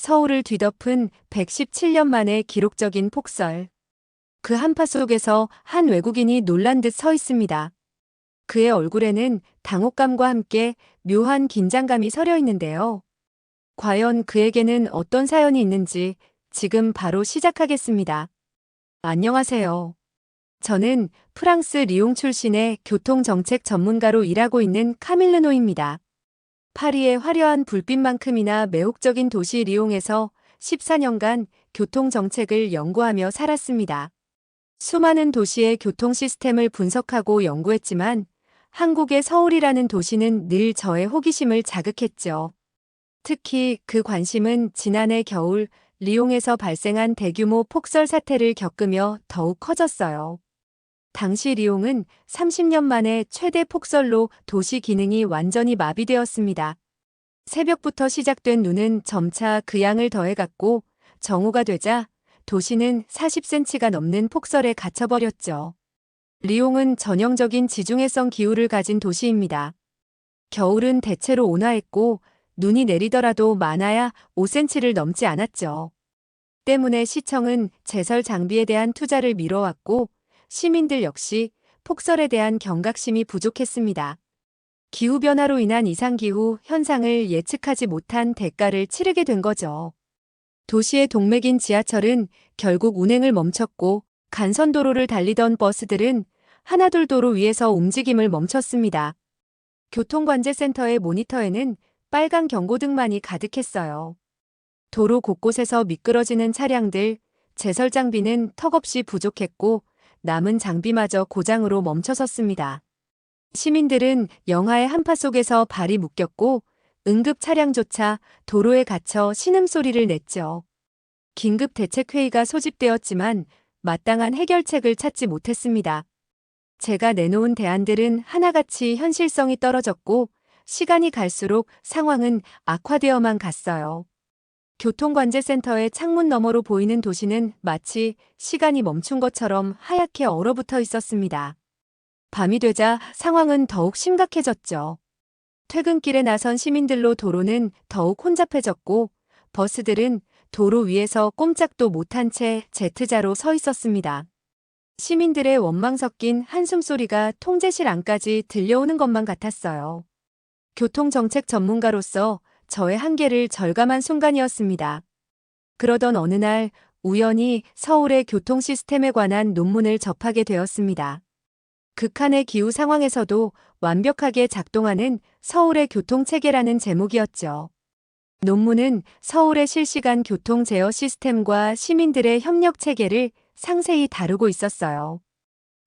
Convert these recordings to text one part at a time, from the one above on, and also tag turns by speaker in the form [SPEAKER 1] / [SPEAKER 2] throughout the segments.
[SPEAKER 1] 서울을 뒤덮은 117년 만의 기록적인 폭설. 그 한파 속에서 한 외국인이 놀란 듯 서 있습니다. 그의 얼굴에는 당혹감과 함께 묘한 긴장감이 서려 있는데요. 과연 그에게는 어떤 사연이 있는지 지금 바로 시작하겠습니다. 안녕하세요. 저는 프랑스 리옹 출신의 교통정책 전문가로 일하고 있는 카밀 르노입니다. 파리의 화려한 불빛만큼이나 매혹적인 도시 리옹에서 14년간 교통정책을 연구하며 살았습니다. 수많은 도시의 교통 시스템을 분석하고 연구했지만 한국의 서울이라는 도시는 늘 저의 호기심을 자극했죠. 특히 그 관심은 지난해 겨울 리옹에서 발생한 대규모 폭설 사태를 겪으며 더욱 커졌어요. 당시 리옹은 30년 만에 최대 폭설로 도시 기능이 완전히 마비되었습니다. 새벽부터 시작된 눈은 점차 그 양을 더해갔고 정오가 되자 도시는 40cm가 넘는 폭설에 갇혀버렸죠. 리옹은 전형적인 지중해성 기후를 가진 도시입니다. 겨울은 대체로 온화했고 눈이 내리더라도 많아야 5cm를 넘지 않았죠. 때문에 시청은 제설 장비에 대한 투자를 미뤄왔고 시민들 역시 폭설에 대한 경각심이 부족했습니다. 기후변화로 인한 이상기후 현상을 예측하지 못한 대가를 치르게 된 거죠. 도시의 동맥인 지하철은 결국 운행을 멈췄고 간선도로를 달리던 버스들은 하나둘 도로 위에서 움직임을 멈췄습니다. 교통관제센터의 모니터에는 빨간 경고등만이 가득했어요. 도로 곳곳에서 미끄러지는 차량들, 제설 장비는 턱없이 부족했고 남은 장비마저 고장으로 멈춰섰습니다. 시민들은 영하의 한파 속에서 발이 묶였고 응급 차량조차 도로에 갇혀 신음소리를 냈죠. 긴급 대책회의가 소집되었지만 마땅한 해결책을 찾지 못했습니다. 제가 내놓은 대안들은 하나같이 현실성이 떨어졌고 시간이 갈수록 상황은 악화되어만 갔어요. 교통관제센터의 창문 너머로 보이는 도시는 마치 시간이 멈춘 것처럼 하얗게 얼어붙어 있었습니다. 밤이 되자 상황은 더욱 심각해졌죠. 퇴근길에 나선 시민들로 도로는 더욱 혼잡해졌고 버스들은 도로 위에서 꼼짝도 못한 채 Z자로 서 있었습니다. 시민들의 원망 섞인 한숨소리가 통제실 안까지 들려오는 것만 같았어요. 교통정책 전문가로서 저의 한계를 절감한 순간이었습니다. 그러던 어느 날 우연히 서울의 교통 시스템에 관한 논문을 접하게 되었습니다. 극한의 기후 상황에서도 완벽하게 작동하는 서울의 교통체계라는 제목이었죠. 논문은 서울의 실시간 교통 제어 시스템과 시민들의 협력 체계를 상세히 다루고 있었어요.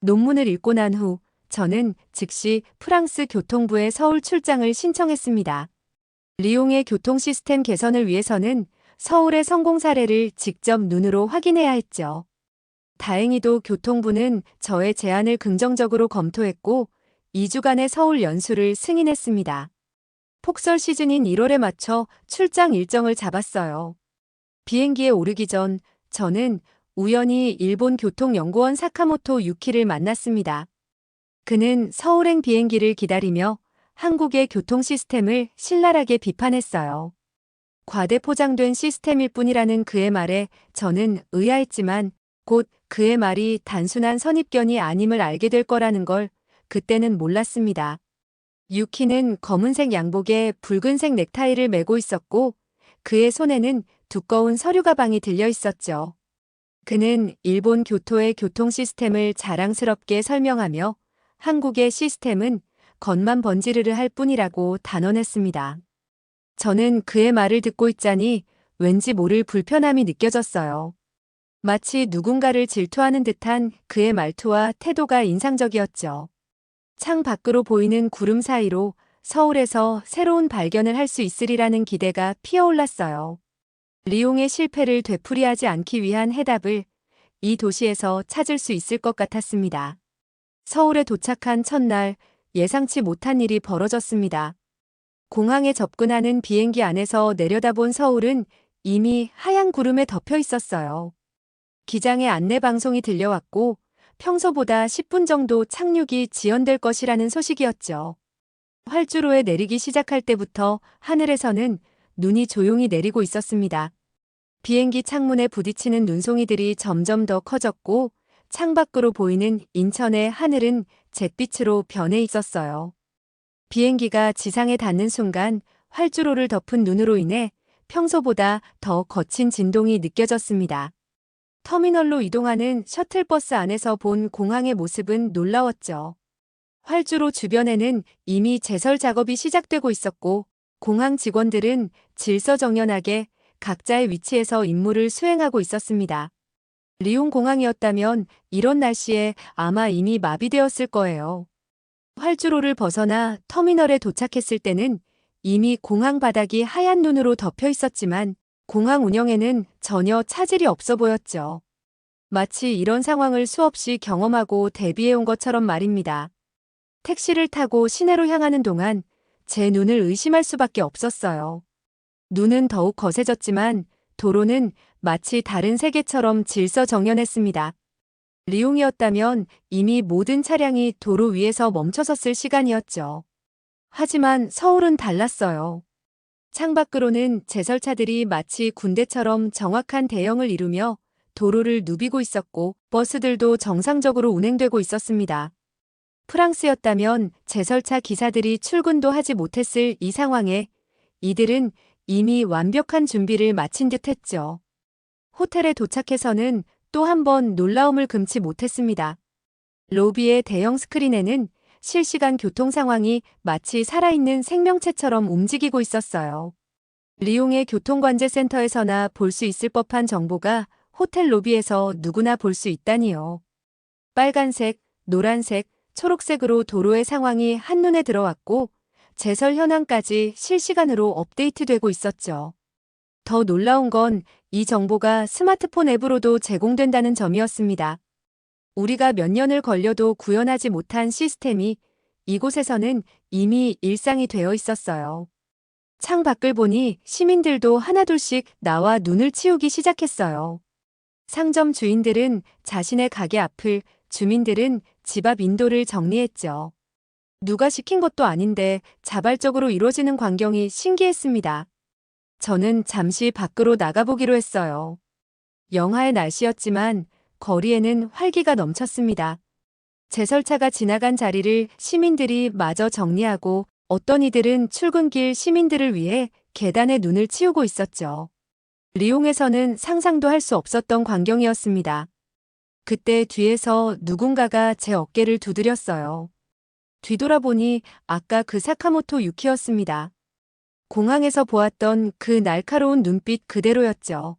[SPEAKER 1] 논문을 읽고 난 후 저는 즉시 프랑스 교통부의 서울 출장을 신청했습니다. 리옹의 교통 시스템 개선을 위해서는 서울의 성공 사례를 직접 눈으로 확인해야 했죠. 다행히도 교통부는 저의 제안을 긍정적으로 검토했고 2주간의 서울 연수를 승인했습니다. 폭설 시즌인 1월에 맞춰 출장 일정을 잡았어요. 비행기에 오르기 전 저는 우연히 일본 교통연구원 사카모토 유키를 만났습니다. 그는 서울행 비행기를 기다리며 한국의 교통 시스템을 신랄하게 비판했어요. 과대포장된 시스템일 뿐이라는 그의 말에 저는 의아했지만 곧 그의 말이 단순한 선입견이 아님을 알게 될 거라는 걸 그때는 몰랐습니다. 유키는 검은색 양복에 붉은색 넥타이를 메고 있었고 그의 손에는 두꺼운 서류 가방이 들려 있었죠. 그는 일본 교토의 교통 시스템을 자랑스럽게 설명하며 한국의 시스템은 겉만 번지르르 할 뿐이라고 단언했습니다. 저는 그의 말을 듣고 있자니 왠지 모를 불편함이 느껴졌어요. 마치 누군가를 질투하는 듯한 그의 말투와 태도가 인상적이었죠. 창 밖으로 보이는 구름 사이로 서울에서 새로운 발견을 할 수 있으리라는 기대가 피어올랐어요. 리옹의 실패를 되풀이하지 않기 위한 해답을 이 도시에서 찾을 수 있을 것 같았습니다. 서울에 도착한 첫날 예상치 못한 일이 벌어졌습니다. 공항에 접근하는 비행기 안에서 내려다본 서울은 이미 하얀 구름에 덮여 있었어요. 기장의 안내 방송이 들려왔고 평소보다 10분 정도 착륙이 지연될 것이라는 소식이었죠. 활주로에 내리기 시작할 때부터 하늘에서는 눈이 조용히 내리고 있었습니다. 비행기 창문에 부딪히는 눈송이들이 점점 더 커졌고 창밖으로 보이는 인천의 하늘은 잿빛으로 변해 있었어요. 비행기가 지상에 닿는 순간 활주로를 덮은 눈으로 인해 평소보다 더 거친 진동이 느껴졌습니다. 터미널로 이동하는 셔틀버스 안에서 본 공항의 모습은 놀라웠죠. 활주로 주변에는 이미 제설 작업이 시작되고 있었고 공항 직원들은 질서정연하게 각자의 위치에서 임무를 수행하고 있었습니다. 리옹 공항이었다면 이런 날씨에 아마 이미 마비되었을 거예요. 활주로를 벗어나 터미널에 도착했을 때는 이미 공항 바닥이 하얀 눈으로 덮여 있었지만 공항 운영에는 전혀 차질이 없어 보였죠. 마치 이런 상황을 수없이 경험하고 대비해온 것처럼 말입니다. 택시를 타고 시내로 향하는 동안 제 눈을 의심할 수밖에 없었어요. 눈은 더욱 거세졌지만 도로는 마치 다른 세계처럼 질서정연했습니다. 리옹이었다면 이미 모든 차량이 도로 위에서 멈춰섰을 시간이었죠. 하지만 서울은 달랐어요. 창밖으로는 제설차들이 마치 군대처럼 정확한 대형을 이루며 도로를 누비고 있었고 버스들도 정상적으로 운행되고 있었습니다. 프랑스였다면 제설차 기사들이 출근도 하지 못했을 이 상황에 이들은 이미 완벽한 준비를 마친 듯 했죠. 호텔에 도착해서는 또 한 번 놀라움을 금치 못했습니다. 로비의 대형 스크린에는 실시간 교통 상황이 마치 살아있는 생명체처럼 움직이고 있었어요. 리옹의 교통관제센터에서나 볼 수 있을 법한 정보가 호텔 로비에서 누구나 볼 수 있다니요. 빨간색, 노란색, 초록색으로 도로의 상황이 한눈에 들어왔고 제설 현황까지 실시간으로 업데이트되고 있었죠. 더 놀라운 건 이 정보가 스마트폰 앱으로도 제공된다는 점이었습니다. 우리가 몇 년을 걸려도 구현하지 못한 시스템이 이곳에서는 이미 일상이 되어 있었어요. 창밖을 보니 시민들도 하나둘씩 나와 눈을 치우기 시작했어요. 상점 주인들은 자신의 가게 앞을, 주민들은 집 앞 인도를 정리했죠. 누가 시킨 것도 아닌데 자발적으로 이루어지는 광경이 신기했습니다. 저는 잠시 밖으로 나가보기로 했어요. 영하의 날씨였지만 거리에는 활기가 넘쳤습니다. 제설차가 지나간 자리를 시민들이 마저 정리하고 어떤 이들은 출근길 시민들을 위해 계단에 눈을 치우고 있었죠. 리옹에서는 상상도 할 수 없었던 광경이었습니다. 그때 뒤에서 누군가가 제 어깨를 두드렸어요. 뒤돌아보니 아까 그 사카모토 유키였습니다. 공항에서 보았던 그 날카로운 눈빛 그대로였죠.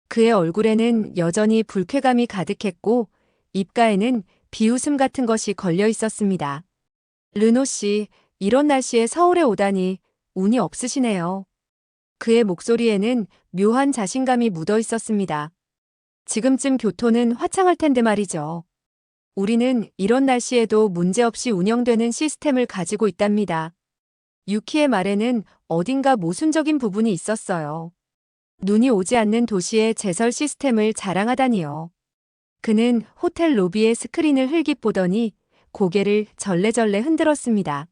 [SPEAKER 1] 그의 얼굴에는 여전히 불쾌감이 가득했고 입가에는 비웃음 같은 것이 걸려 있었습니다. 르노 씨, 이런 날씨에 서울에 오다니 운이 없으시네요. 그의 목소리에는 묘한 자신감이 묻어 있었습니다. 지금쯤 교토는 화창할 텐데 말이죠. 우리는 이런 날씨에도 문제없이 운영되는 시스템을 가지고 있답니다. 유키의 말에는 어딘가 모순적인 부분이 있었어요. 눈이 오지 않는 도시의 제설 시스템을 자랑하다니요. 그는 호텔 로비의 스크린을 흘깃보더니 고개를 절레절레 흔들었습니다.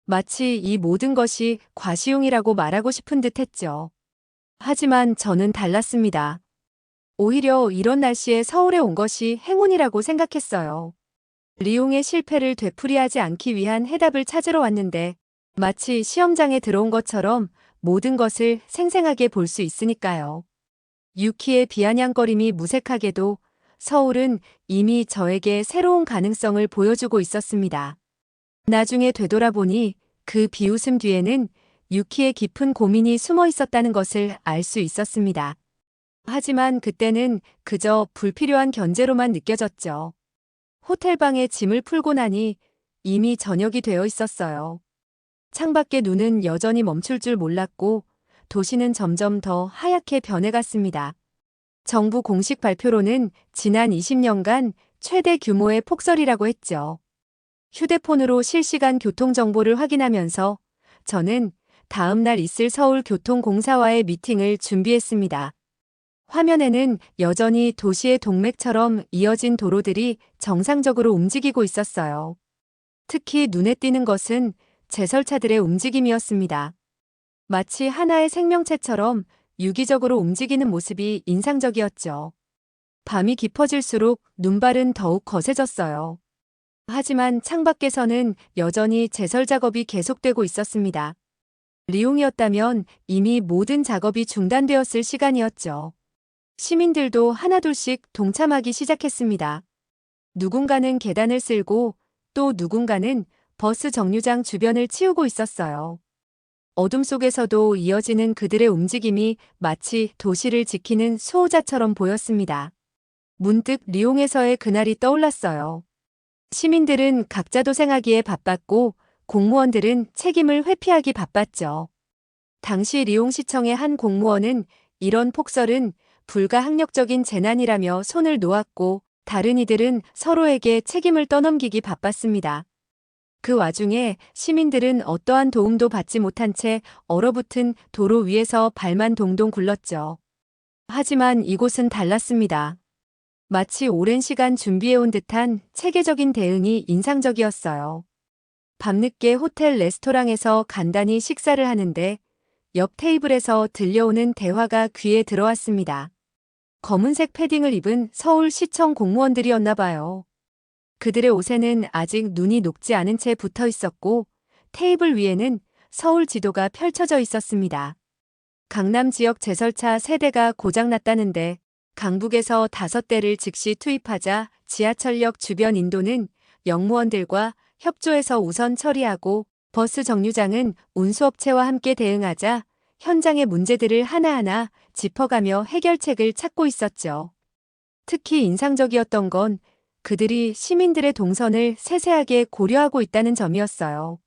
[SPEAKER 1] 마치 이 모든 것이 과시용이라고 말하고 싶은 듯 했죠. 하지만 저는 달랐습니다. 오히려 이런 날씨에 서울에 온 것이 행운이라고 생각했어요. 리옹의 실패를 되풀이하지 않기 위한 해답을 찾으러 왔는데 마치 시험장에 들어온 것처럼 모든 것을 생생하게 볼 수 있으니까요. 유키의 비아냥거림이 무색하게도 서울은 이미 저에게 새로운 가능성을 보여주고 있었습니다. 나중에 되돌아보니 그 비웃음 뒤에는 유키의 깊은 고민이 숨어 있었다는 것을 알 수 있었습니다. 하지만 그때는 그저 불필요한 견제로만 느껴졌죠. 호텔방에 짐을 풀고 나니 이미 저녁이 되어 있었어요. 창밖의 눈은 여전히 멈출 줄 몰랐고 도시는 점점 더 하얗게 변해갔습니다. 정부 공식 발표로는 지난 20년간 최대 규모의 폭설이라고 했죠. 휴대폰으로 실시간 교통 정보를 확인하면서 저는 다음 날 있을 서울교통공사와의 미팅을 준비했습니다. 화면에는 여전히 도시의 동맥처럼 이어진 도로들이 정상적으로 움직이고 있었어요. 특히 눈에 띄는 것은 제설차들의 움직임이었습니다. 마치 하나의 생명체처럼 유기적으로 움직이는 모습이 인상적이었죠. 밤이 깊어질수록 눈발은 더욱 거세졌어요. 하지만 창밖에서는 여전히 제설 작업이 계속되고 있었습니다. 리옹이었다면 이미 모든 작업이 중단되었을 시간이었죠. 시민들도 하나둘씩 동참하기 시작했습니다. 누군가는 계단을 쓸고 또 누군가는 버스 정류장 주변을 치우고 있었어요. 어둠 속에서도 이어지는 그들의 움직임이 마치 도시를 지키는 수호자처럼 보였습니다. 문득 리옹에서의 그날이 떠올랐어요. 시민들은 각자 도생하기에 바빴고 공무원들은 책임을 회피하기 바빴죠. 당시 리옹시청의 한 공무원은 이런 폭설은 불가항력적인 재난이라며 손을 놓았고 다른 이들은 서로에게 책임을 떠넘기기 바빴습니다. 그 와중에 시민들은 어떠한 도움도 받지 못한 채 얼어붙은 도로 위에서 발만 동동 굴렀죠. 하지만 이곳은 달랐습니다. 마치 오랜 시간 준비해온 듯한 체계적인 대응이 인상적이었어요. 밤늦게 호텔 레스토랑에서 간단히 식사를 하는데 옆 테이블에서 들려오는 대화가 귀에 들어왔습니다. 검은색 패딩을 입은 서울시청 공무원들이었나 봐요. 그들의 옷에는 아직 눈이 녹지 않은 채 붙어 있었고 테이블 위에는 서울 지도가 펼쳐져 있었습니다. 강남 지역 제설차 3대가 고장났다는데 강북에서 5대를 즉시 투입하자 지하철역 주변 인도는 영무원들과 협조해서 우선 처리하고 버스 정류장은 운수업체와 함께 대응하자 현장의 문제들을 하나하나 짚어가며 해결책을 찾고 있었죠. 특히 인상적이었던 건 그들이 시민들의 동선을 세세하게 고려하고 있다는 점이었어요.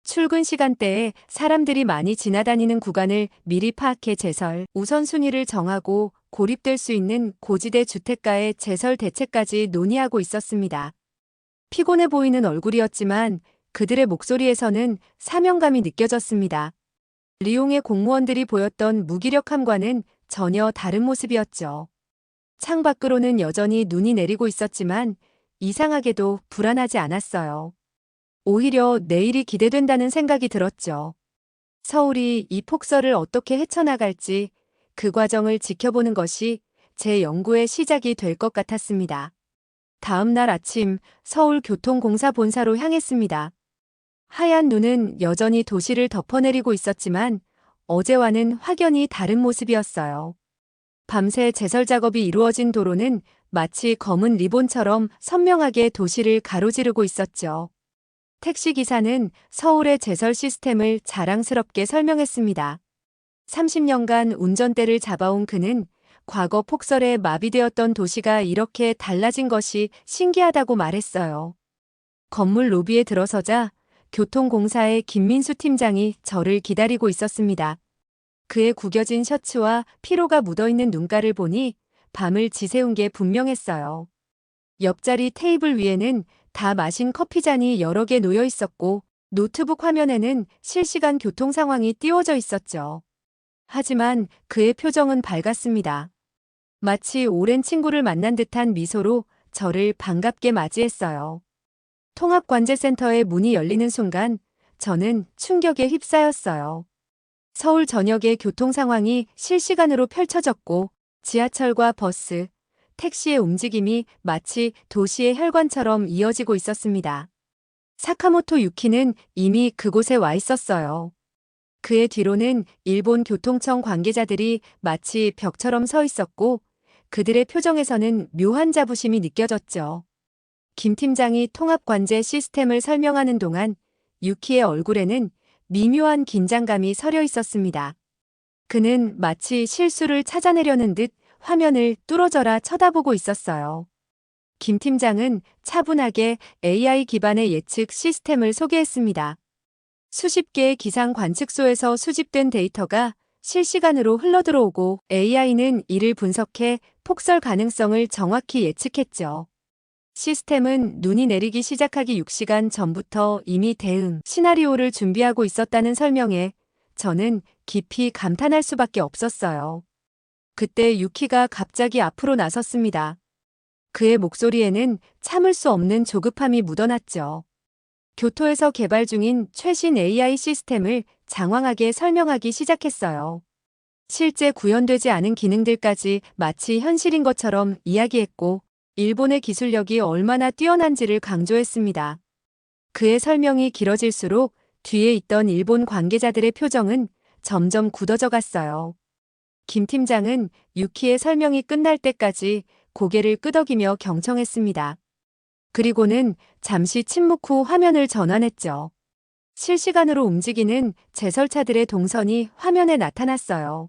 [SPEAKER 1] 출근 시간대에 사람들이 많이 지나다니는 구간을 미리 파악해 제설 우선순위를 정하고 고립될 수 있는 고지대 주택가의 제설 대책까지 논의하고 있었습니다. 피곤해 보이는 얼굴이었지만 그들의 목소리에서는 사명감이 느껴졌습니다. 리옹의 공무원들이 보였던 무기력함과는 전혀 다른 모습이었죠. 창밖으로는 여전히 눈이 내리고 있었지만 이상하게도 불안하지 않았어요. 오히려 내일이 기대된다는 생각이 들었죠. 서울이 이 폭설을 어떻게 헤쳐나갈지 그 과정을 지켜보는 것이 제 연구의 시작이 될 것 같았습니다. 다음 날 아침 서울교통공사 본사로 향했습니다. 하얀 눈은 여전히 도시를 덮어내리고 있었지만 어제와는 확연히 다른 모습이었어요. 밤새 제설 작업이 이루어진 도로는 마치 검은 리본처럼 선명하게 도시를 가로지르고 있었죠. 택시기사는 서울의 제설 시스템을 자랑스럽게 설명했습니다. 30년간 운전대를 잡아온 그는 과거 폭설에 마비되었던 도시가 이렇게 달라진 것이 신기하다고 말했어요. 건물 로비에 들어서자 교통공사의 김민수 팀장이 저를 기다리고 있었습니다. 그의 구겨진 셔츠와 피로가 묻어있는 눈가를 보니 밤을 지새운 게 분명했어요. 옆자리 테이블 위에는 다 마신 커피잔이 여러 개 놓여 있었고 노트북 화면에는 실시간 교통 상황이 띄워져 있었죠. 하지만 그의 표정은 밝았습니다. 마치 오랜 친구를 만난 듯한 미소로 저를 반갑게 맞이했어요. 통합관제센터의 문이 열리는 순간 저는 충격에 휩싸였어요. 서울 전역의 교통 상황이 실시간으로 펼쳐졌고 지하철과 버스, 택시의 움직임이 마치 도시의 혈관처럼 이어지고 있었습니다. 사카모토 유키는 이미 그곳에 와 있었어요. 그의 뒤로는 일본 교통청 관계자들이 마치 벽처럼 서 있었고 그들의 표정에서는 묘한 자부심이 느껴졌죠. 김 팀장이 통합관제 시스템을 설명하는 동안 유키의 얼굴에는 미묘한 긴장감이 서려 있었습니다. 그는 마치 실수를 찾아내려는 듯 화면을 뚫어져라 쳐다보고 있었어요. 김 팀장은 차분하게 AI 기반의 예측 시스템을 소개했습니다. 수십 개의 기상 관측소에서 수집된 데이터가 실시간으로 흘러들어오고 AI는 이를 분석해 폭설 가능성을 정확히 예측했죠. 시스템은 눈이 내리기 시작하기 6시간 전부터 이미 대응 시나리오를 준비하고 있었다는 설명에 저는 깊이 감탄할 수밖에 없었어요. 그때 유키가 갑자기 앞으로 나섰습니다. 그의 목소리에는 참을 수 없는 조급함이 묻어났죠. 교토에서 개발 중인 최신 AI 시스템을 장황하게 설명하기 시작했어요. 실제 구현되지 않은 기능들까지 마치 현실인 것처럼 이야기했고, 일본의 기술력이 얼마나 뛰어난지를 강조했습니다. 그의 설명이 길어질수록 뒤에 있던 일본 관계자들의 표정은 점점 굳어져 갔어요. 김 팀장은 유키의 설명이 끝날 때까지 고개를 끄덕이며 경청했습니다. 그리고는 잠시 침묵 후 화면을 전환했죠. 실시간으로 움직이는 제설차들의 동선이 화면에 나타났어요.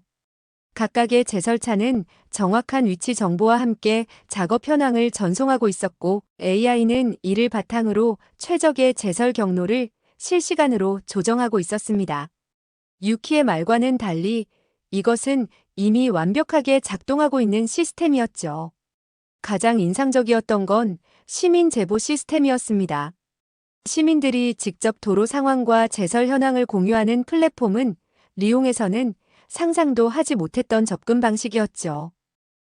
[SPEAKER 1] 각각의 제설차는 정확한 위치 정보와 함께 작업 현황을 전송하고 있었고, AI는 이를 바탕으로 최적의 제설 경로를 실시간으로 조정하고 있었습니다. 유키의 말과는 달리 이것은 이미 완벽하게 작동하고 있는 시스템이었죠. 가장 인상적이었던 건 시민 제보 시스템이었습니다. 시민들이 직접 도로 상황과 제설 현황을 공유하는 플랫폼은 리옹에서는 상상도 하지 못했던 접근 방식이었죠.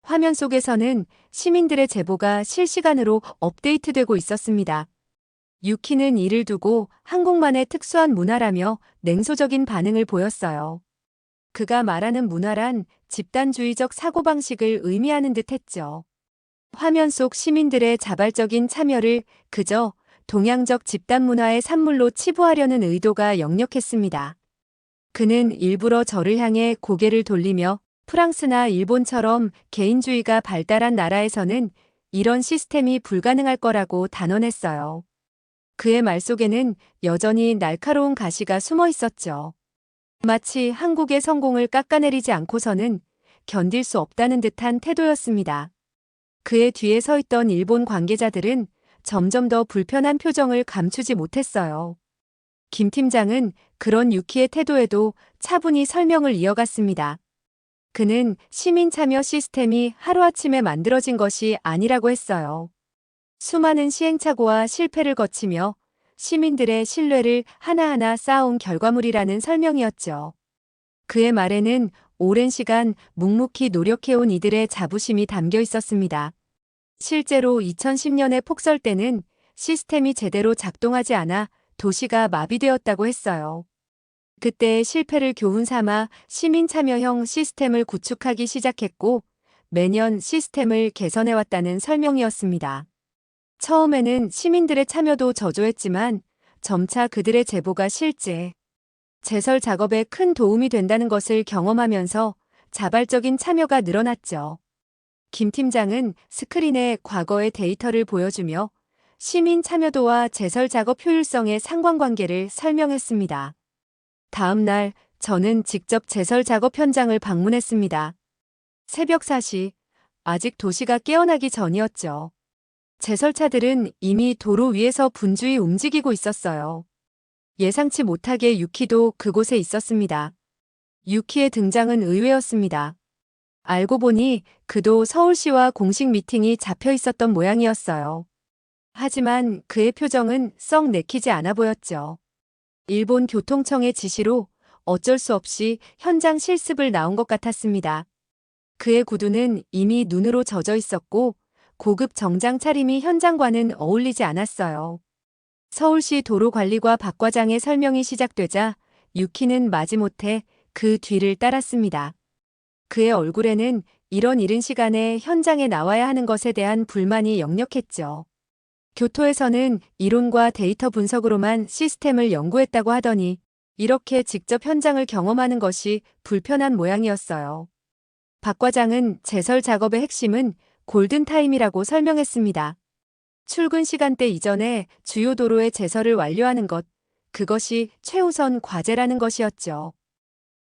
[SPEAKER 1] 화면 속에서는 시민들의 제보가 실시간으로 업데이트되고 있었습니다. 유키는 이를 두고 한국만의 특수한 문화라며 냉소적인 반응을 보였어요. 그가 말하는 문화란 집단주의적 사고방식을 의미하는 듯 했죠. 화면 속 시민들의 자발적인 참여를 그저 동양적 집단 문화의 산물로 치부하려는 의도가 역력했습니다. 그는 일부러 저를 향해 고개를 돌리며 프랑스나 일본처럼 개인주의가 발달한 나라에서는 이런 시스템이 불가능할 거라고 단언했어요. 그의 말 속에는 여전히 날카로운 가시가 숨어 있었죠. 마치 한국의 성공을 깎아내리지 않고서는 견딜 수 없다는 듯한 태도였습니다. 그의 뒤에 서 있던 일본 관계자들은 점점 더 불편한 표정을 감추지 못했어요. 김 팀장은 그런 유키의 태도에도 차분히 설명을 이어갔습니다. 그는 시민 참여 시스템이 하루아침에 만들어진 것이 아니라고 했어요. 수많은 시행착오와 실패를 거치며 시민들의 신뢰를 하나하나 쌓아온 결과물이라는 설명이었죠. 그의 말에는 오랜 시간 묵묵히 노력해온 이들의 자부심이 담겨 있었습니다. 실제로 2010년의 폭설 때는 시스템이 제대로 작동하지 않아 도시가 마비되었다고 했어요. 그때의 실패를 교훈 삼아 시민 참여형 시스템을 구축하기 시작했고, 매년 시스템을 개선해왔다는 설명이었습니다. 처음에는 시민들의 참여도 저조했지만 점차 그들의 제보가 실제 제설 작업에 큰 도움이 된다는 것을 경험하면서 자발적인 참여가 늘어났죠. 김 팀장은 스크린에 과거의 데이터를 보여주며 시민 참여도와 제설 작업 효율성의 상관관계를 설명했습니다. 다음 날 저는 직접 제설 작업 현장을 방문했습니다. 새벽 4시, 아직 도시가 깨어나기 전이었죠. 제설차들은 이미 도로 위에서 분주히 움직이고 있었어요. 예상치 못하게 유키도 그곳에 있었습니다. 유키의 등장은 의외였습니다. 알고 보니 그도 서울시와 공식 미팅이 잡혀 있었던 모양이었어요. 하지만 그의 표정은 썩 내키지 않아 보였죠. 일본 교통청의 지시로 어쩔 수 없이 현장 실습을 나온 것 같았습니다. 그의 구두는 이미 눈으로 젖어 있었고 고급 정장 차림이 현장과는 어울리지 않았어요. 서울시 도로관리과 박 과장의 설명이 시작되자 유키는 마지못해 그 뒤를 따랐습니다. 그의 얼굴에는 이런 이른 시간에 현장에 나와야 하는 것에 대한 불만이 역력했죠. 교토에서는 이론과 데이터 분석으로만 시스템을 연구했다고 하더니 이렇게 직접 현장을 경험하는 것이 불편한 모양이었어요. 박 과장은 제설 작업의 핵심은 골든타임이라고 설명했습니다. 출근 시간대 이전에 주요 도로의 제설을 완료하는 것, 그것이 최우선 과제라는 것이었죠.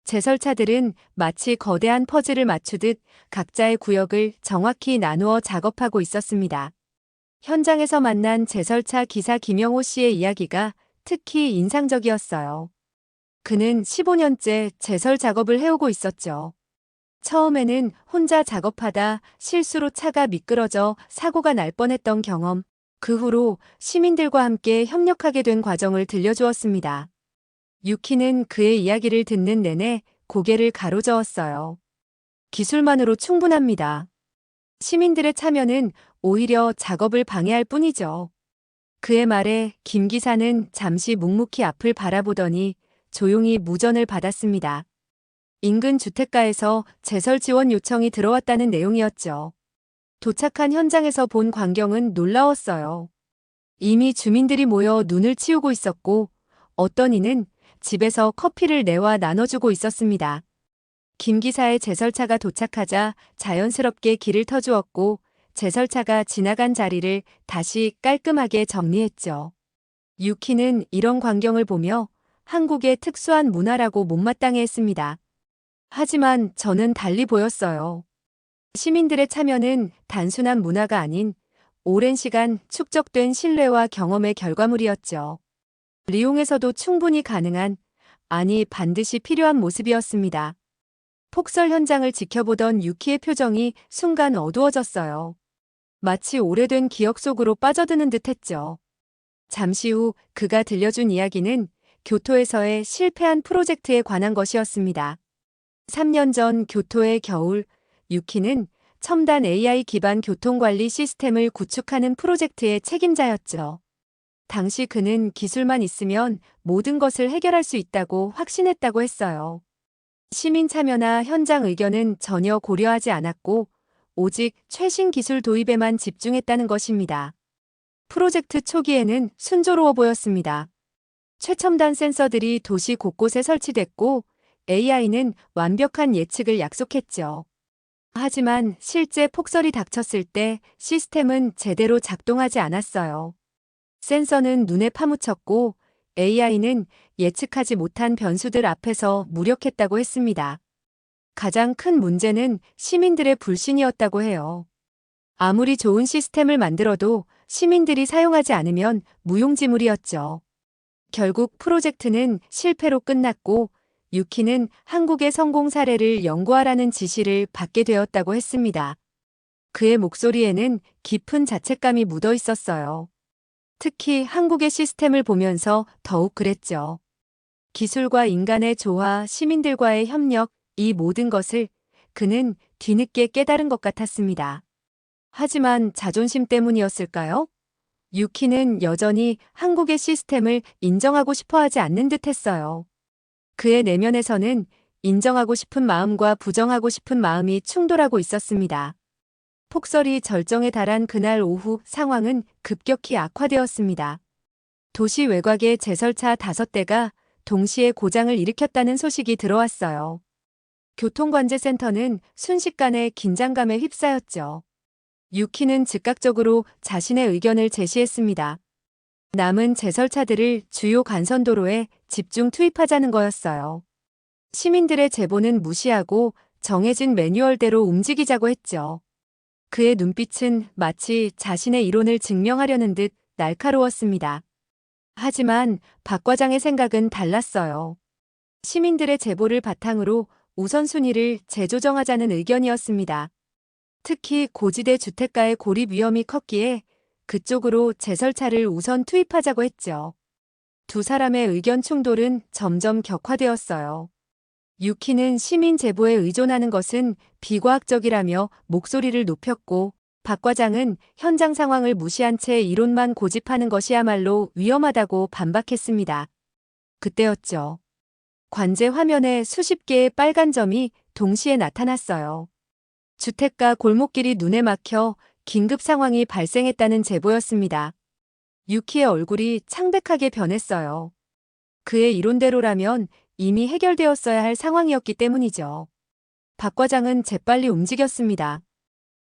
[SPEAKER 1] 제설차들은 마치 거대한 퍼즐을 맞추듯 각자의 구역을 정확히 나누어 작업하고 있었습니다. 현장에서 만난 제설차 기사 김영호 씨의 이야기가 특히 인상적이었어요. 그는 15년째 제설 작업을 해오고 있었죠. 처음에는 혼자 작업하다 실수로 차가 미끄러져 사고가 날 뻔했던 경험, 그 후로 시민들과 함께 협력하게 된 과정을 들려주었습니다. 유키는 그의 이야기를 듣는 내내 고개를 가로저었어요. 기술만으로 충분합니다. 시민들의 참여는 오히려 작업을 방해할 뿐이죠. 그의 말에 김 기사는 잠시 묵묵히 앞을 바라보더니 조용히 무전을 받았습니다. 인근 주택가에서 제설 지원 요청이 들어왔다는 내용이었죠. 도착한 현장에서 본 광경은 놀라웠어요. 이미 주민들이 모여 눈을 치우고 있었고 어떤 이는 집에서 커피를 내와 나눠주고 있었습니다. 김 기사의 제설차가 도착하자 자연스럽게 길을 터주었고 제설차가 지나간 자리를 다시 깔끔하게 정리했죠. 유키는 이런 광경을 보며 한국의 특수한 문화라고 못마땅해 했습니다. 하지만 저는 달리 보였어요. 시민들의 참여는 단순한 문화가 아닌 오랜 시간 축적된 신뢰와 경험의 결과물이었죠. 리옹에서도 충분히 가능한, 아니 반드시 필요한 모습이었습니다. 폭설 현장을 지켜보던 유키의 표정이 순간 어두워졌어요. 마치 오래된 기억 속으로 빠져드는 듯 했죠. 잠시 후 그가 들려준 이야기는 교토에서의 실패한 프로젝트에 관한 것이었습니다. 3년 전 교토의 겨울, 유키는 첨단 AI 기반 교통관리 시스템을 구축하는 프로젝트의 책임자였죠. 당시 그는 기술만 있으면 모든 것을 해결할 수 있다고 확신했다고 했어요. 시민 참여나 현장 의견은 전혀 고려하지 않았고 오직 최신 기술 도입에만 집중했다는 것입니다. 프로젝트 초기에는 순조로워 보였습니다. 최첨단 센서들이 도시 곳곳에 설치됐고 AI는 완벽한 예측을 약속했죠. 하지만 실제 폭설이 닥쳤을 때 시스템은 제대로 작동하지 않았어요. 센서는 눈에 파묻혔고 AI는 예측하지 못한 변수들 앞에서 무력했다고 했습니다. 가장 큰 문제는 시민들의 불신이었다고 해요. 아무리 좋은 시스템을 만들어도 시민들이 사용하지 않으면 무용지물이었죠. 결국 프로젝트는 실패로 끝났고 유키는 한국의 성공 사례를 연구하라는 지시를 받게 되었다고 했습니다. 그의 목소리에는 깊은 자책감이 묻어 있었어요. 특히 한국의 시스템을 보면서 더욱 그랬죠. 기술과 인간의 조화, 시민들과의 협력, 이 모든 것을 그는 뒤늦게 깨달은 것 같았습니다. 하지만 자존심 때문이었을까요? 유키는 여전히 한국의 시스템을 인정하고 싶어 하지 않는 듯 했어요. 그의 내면에서는 인정하고 싶은 마음과 부정하고 싶은 마음이 충돌하고 있었습니다. 폭설이 절정에 달한 그날 오후 상황은 급격히 악화되었습니다. 도시 외곽의 제설차 5대가 동시에 고장을 일으켰다는 소식이 들어왔어요. 교통관제센터는 순식간에 긴장감에 휩싸였죠. 유키는 즉각적으로 자신의 의견을 제시했습니다. 남은 제설차들을 주요 간선도로에 집중 투입하자는 거였어요. 시민들의 제보는 무시하고 정해진 매뉴얼대로 움직이자고 했죠. 그의 눈빛은 마치 자신의 이론을 증명하려는 듯 날카로웠습니다. 하지만 박 과장의 생각은 달랐어요. 시민들의 제보를 바탕으로 우선순위를 재조정하자는 의견이었습니다. 특히 고지대 주택가의 고립 위험이 컸기에 그쪽으로 제설차를 우선 투입하자고 했죠. 두 사람의 의견 충돌은 점점 격화되었어요. 유키는 시민 제보에 의존하는 것은 비과학적이라며 목소리를 높였고 박 과장은 현장 상황을 무시한 채 이론만 고집하는 것이야말로 위험하다고 반박했습니다. 그때였죠. 관제 화면에 수십 개의 빨간 점이 동시에 나타났어요. 주택가 골목길이 눈에 막혀 긴급 상황이 발생했다는 제보였습니다. 유키의 얼굴이 창백하게 변했어요. 그의 이론대로라면 이미 해결되었어야 할 상황이었기 때문이죠. 박 과장은 재빨리 움직였습니다.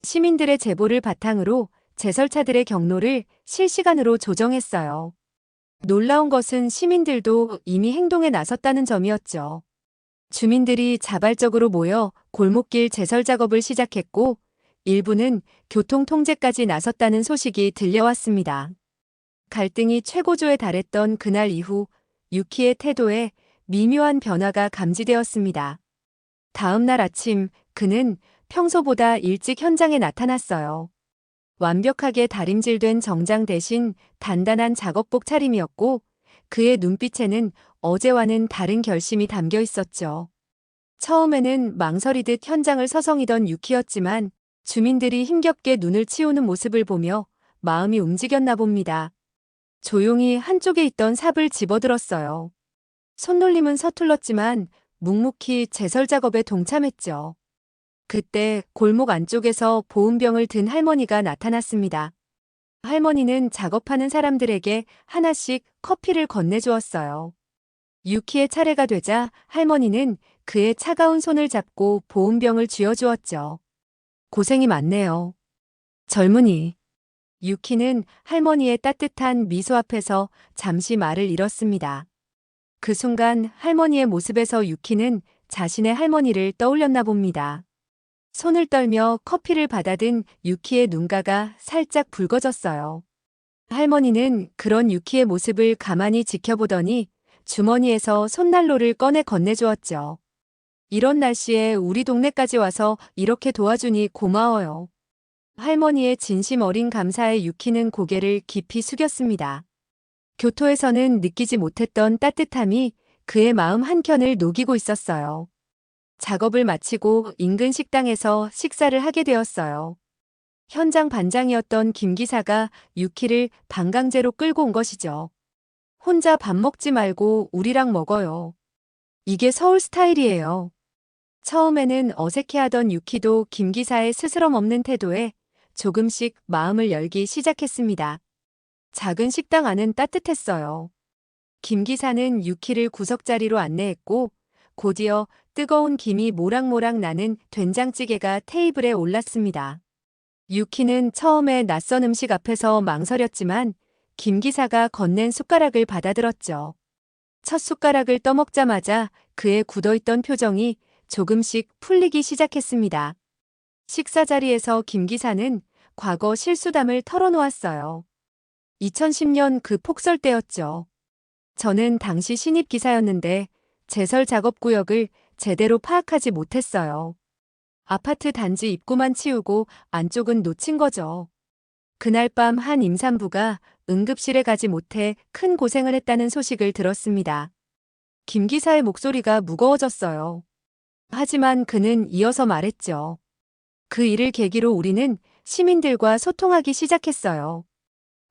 [SPEAKER 1] 시민들의 제보를 바탕으로 제설차들의 경로를 실시간으로 조정했어요. 놀라운 것은 시민들도 이미 행동에 나섰다는 점이었죠. 주민들이 자발적으로 모여 골목길 제설 작업을 시작했고 일부는 교통 통제까지 나섰다는 소식이 들려왔습니다. 갈등이 최고조에 달했던 그날 이후 유키의 태도에 미묘한 변화가 감지되었습니다. 다음 날 아침 그는 평소보다 일찍 현장에 나타났어요. 완벽하게 다림질된 정장 대신 단단한 작업복 차림이었고 그의 눈빛에는 어제와는 다른 결심이 담겨 있었죠. 처음에는 망설이듯 현장을 서성이던 유키였지만 주민들이 힘겹게 눈을 치우는 모습을 보며 마음이 움직였나 봅니다. 조용히 한쪽에 있던 삽을 집어들었어요. 손놀림은 서툴렀지만 묵묵히 제설 작업에 동참했죠. 그때 골목 안쪽에서 보온병을 든 할머니가 나타났습니다. 할머니는 작업하는 사람들에게 하나씩 커피를 건네주었어요. 유키의 차례가 되자 할머니는 그의 차가운 손을 잡고 보온병을 쥐어주었죠. 고생이 많네요. 젊은이. 유키는 할머니의 따뜻한 미소 앞에서 잠시 말을 잃었습니다. 그 순간 할머니의 모습에서 유키는 자신의 할머니를 떠올렸나 봅니다. 손을 떨며 커피를 받아든 유키의 눈가가 살짝 붉어졌어요. 할머니는 그런 유키의 모습을 가만히 지켜보더니 주머니에서 손난로를 꺼내 건네주었죠. 이런 날씨에 우리 동네까지 와서 이렇게 도와주니 고마워요. 할머니의 진심 어린 감사에 유키는 고개를 깊이 숙였습니다. 교토에서는 느끼지 못했던 따뜻함이 그의 마음 한켠을 녹이고 있었어요. 작업을 마치고 인근 식당에서 식사를 하게 되었어요. 현장 반장이었던 김 기사가 유키를 방강제로 끌고 온 것이죠. 혼자 밥 먹지 말고 우리랑 먹어요. 이게 서울 스타일이에요. 처음에는 어색해하던 유키도 김 기사의 스스럼 없는 태도에 조금씩 마음을 열기 시작했습니다. 작은 식당 안은 따뜻했어요. 김 기사는 유키를 구석자리로 안내했고 곧이어 뜨거운 김이 모락모락 나는 된장찌개가 테이블에 올랐습니다. 유키는 처음에 낯선 음식 앞에서 망설였지만 김 기사가 건넨 숟가락을 받아들었죠. 첫 숟가락을 떠먹자마자 그의 굳어있던 표정이 조금씩 풀리기 시작했습니다. 식사 자리에서 김 기사는 과거 실수담을 털어놓았어요. 2010년 그 폭설 때였죠. 저는 당시 신입 기사였는데 제설 작업 구역을 제대로 파악하지 못했어요. 아파트 단지 입구만 치우고 안쪽은 놓친 거죠. 그날 밤 한 임산부가 응급실에 가지 못해 큰 고생을 했다는 소식을 들었습니다. 김 기사의 목소리가 무거워졌어요. 하지만 그는 이어서 말했죠. 그 일을 계기로 우리는 시민들과 소통하기 시작했어요.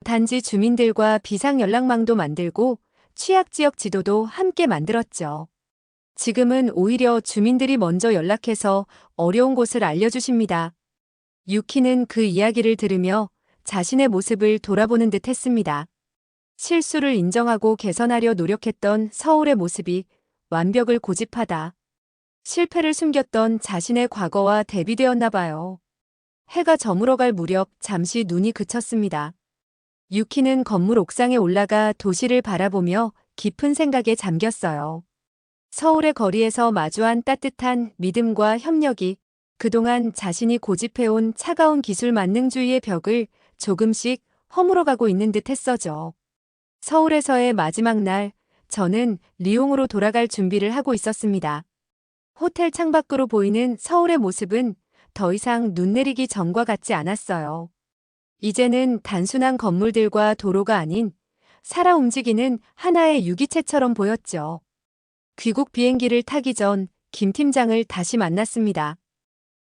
[SPEAKER 1] 단지 주민들과 비상연락망도 만들고 취약지역 지도도 함께 만들었죠. 지금은 오히려 주민들이 먼저 연락해서 어려운 곳을 알려주십니다. 유키는 그 이야기를 들으며 자신의 모습을 돌아보는 듯 했습니다. 실수를 인정하고 개선하려 노력했던 서울의 모습이 완벽을 고집하다. 실패를 숨겼던 자신의 과거와 대비되었나 봐요. 해가 저물어갈 무렵 잠시 눈이 그쳤습니다. 유키는 건물 옥상에 올라가 도시를 바라보며 깊은 생각에 잠겼어요. 서울의 거리에서 마주한 따뜻한 믿음과 협력이 그동안 자신이 고집해온 차가운 기술 만능주의의 벽을 조금씩 허물어가고 있는 듯 했어죠. 서울에서의 마지막 날, 저는 리옹으로 돌아갈 준비를 하고 있었습니다. 호텔 창밖으로 보이는 서울의 모습은 더 이상 눈 내리기 전과 같지 않았어요. 이제는 단순한 건물들과 도로가 아닌 살아 움직이는 하나의 유기체처럼 보였죠. 귀국 비행기를 타기 전 김 팀장을 다시 만났습니다.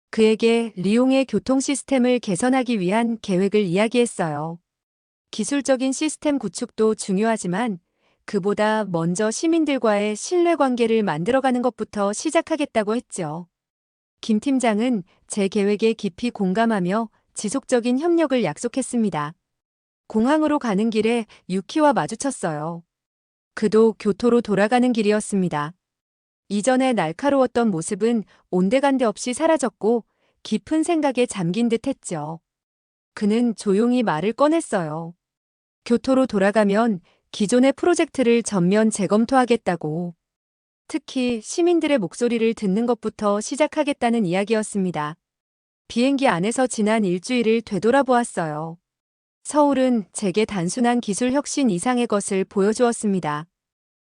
[SPEAKER 1] 그에게 리옹의 교통 시스템을 개선하기 위한 계획을 이야기했어요. 기술적인 시스템 구축도 중요하지만 그보다 먼저 시민들과의 신뢰관계를 만들어가는 것부터 시작하겠다고 했죠. 김 팀장은 제 계획에 깊이 공감하며 지속적인 협력을 약속했습니다. 공항으로 가는 길에 유키와 마주쳤어요. 그도 교토로 돌아가는 길이었습니다. 이전에 날카로웠던 모습은 온데간데 없이 사라졌고 깊은 생각에 잠긴 듯 했죠. 그는 조용히 말을 꺼냈어요. 교토로 돌아가면 기존의 프로젝트를 전면 재검토하겠다고. 특히 시민들의 목소리를 듣는 것부터 시작하겠다는 이야기였습니다. 비행기 안에서 지난 일주일을 되돌아보았어요. 서울은 제게 단순한 기술 혁신 이상의 것을 보여주었습니다.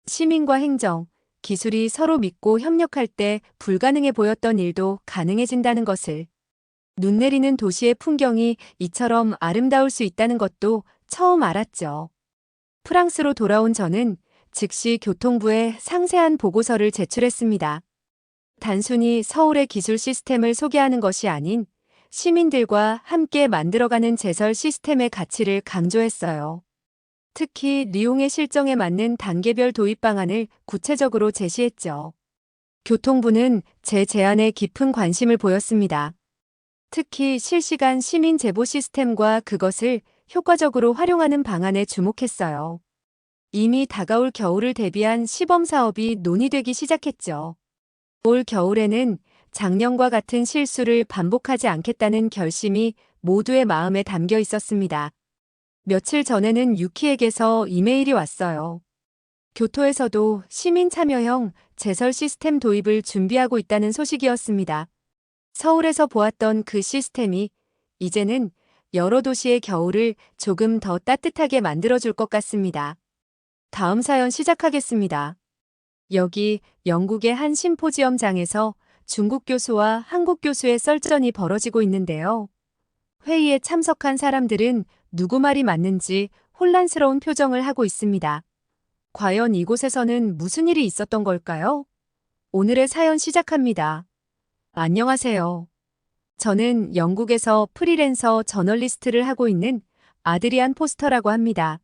[SPEAKER 1] 시민과 행정, 기술이 서로 믿고 협력할 때 불가능해 보였던 일도 가능해진다는 것을. 눈 내리는 도시의 풍경이 이처럼 아름다울 수 있다는 것도 처음 알았죠. 프랑스로 돌아온 저는 즉시 교통부에 상세한 보고서를 제출했습니다. 단순히 서울의 기술 시스템을 소개하는 것이 아닌 시민들과 함께 만들어가는 제설 시스템의 가치를 강조했어요. 특히 리옹의 실정에 맞는 단계별 도입 방안을 구체적으로 제시했죠. 교통부는 제 제안에 깊은 관심을 보였습니다. 특히 실시간 시민 제보 시스템과 그것을 효과적으로 활용하는 방안에 주목했어요. 이미 다가올 겨울을 대비한 시범 사업이 논의되기 시작했죠. 올 겨울에는 작년과 같은 실수를 반복하지 않겠다는 결심이 모두의 마음에 담겨 있었습니다. 며칠 전에는 유키에게서 이메일이 왔어요. 교토에서도 시민 참여형 제설 시스템 도입을 준비하고 있다는 소식이었습니다. 서울에서 보았던 그 시스템이 이제는 여러 도시의 겨울을 조금 더 따뜻하게 만들어줄 것 같습니다. 다음 사연 시작하겠습니다. 여기 영국의 한 심포지엄장에서 중국 교수와 한국 교수의 썰전이 벌어지고 있는데요. 회의에 참석한 사람들은 누구 말이 맞는지 혼란스러운 표정을 하고 있습니다. 과연 이곳에서는 무슨 일이 있었던 걸까요? 오늘의 사연 시작합니다. 안녕하세요. 저는 영국에서 프리랜서 저널리스트를 하고 있는 아드리안 포스터라고 합니다.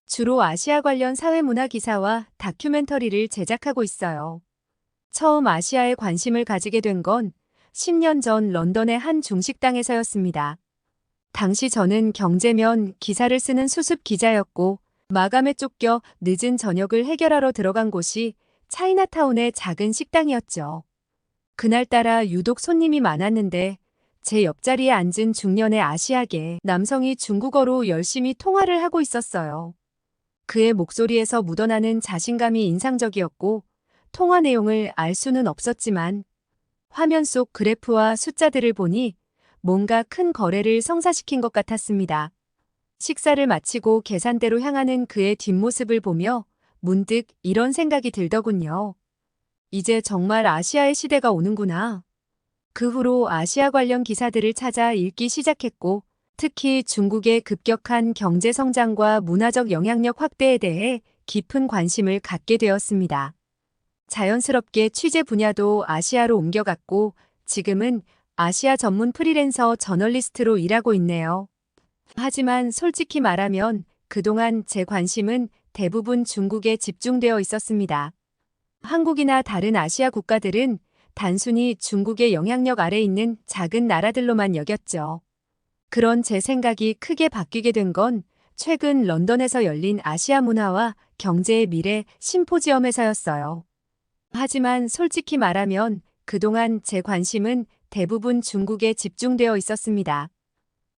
[SPEAKER 1] 주로 아시아 관련 사회문화 기사와 다큐멘터리를 제작하고 있어요. 처음 아시아에 관심을 가지게 된 건 10년 전 런던의 한 중식당에서였습니다. 당시 저는 경제면 기사를 쓰는 수습 기자였고 마감에 쫓겨 늦은 저녁을 해결하러 들어간 곳이 차이나타운의 작은 식당이었죠. 그날따라 유독 손님이 많았는데 제 옆자리에 앉은 중년의 아시아계 남성이 중국어로 열심히 통화를 하고 있었어요. 그의 목소리에서 묻어나는 자신감이 인상적이었고 통화 내용을 알 수는 없었지만 화면 속 그래프와 숫자들을 보니 뭔가 큰 거래를 성사시킨 것 같았습니다. 식사를 마치고 계산대로 향하는 그의 뒷모습을 보며 문득 이런 생각이 들더군요. 이제 정말 아시아의 시대가 오는구나. 그 후로 아시아 관련 기사들을 찾아 읽기 시작했고 특히 중국의 급격한 경제 성장과 문화적 영향력 확대에 대해 깊은 관심을 갖게 되었습니다. 자연스럽게 취재 분야도 아시아로 옮겨갔고 지금은 아시아 전문 프리랜서 저널리스트로 일하고 있네요. 하지만 솔직히 말하면 그동안 제 관심은 대부분 중국에 집중되어 있었습니다. 한국이나 다른 아시아 국가들은 단순히 중국의 영향력 아래 있는 작은 나라들로만 여겼죠. 그런 제 생각이 크게 바뀌게 된 건 최근 런던에서 열린 아시아 문화와 경제의 미래 심포지엄에서였어요. 하지만 솔직히 말하면 그동안 제 관심은 대부분 중국에 집중되어 있었습니다.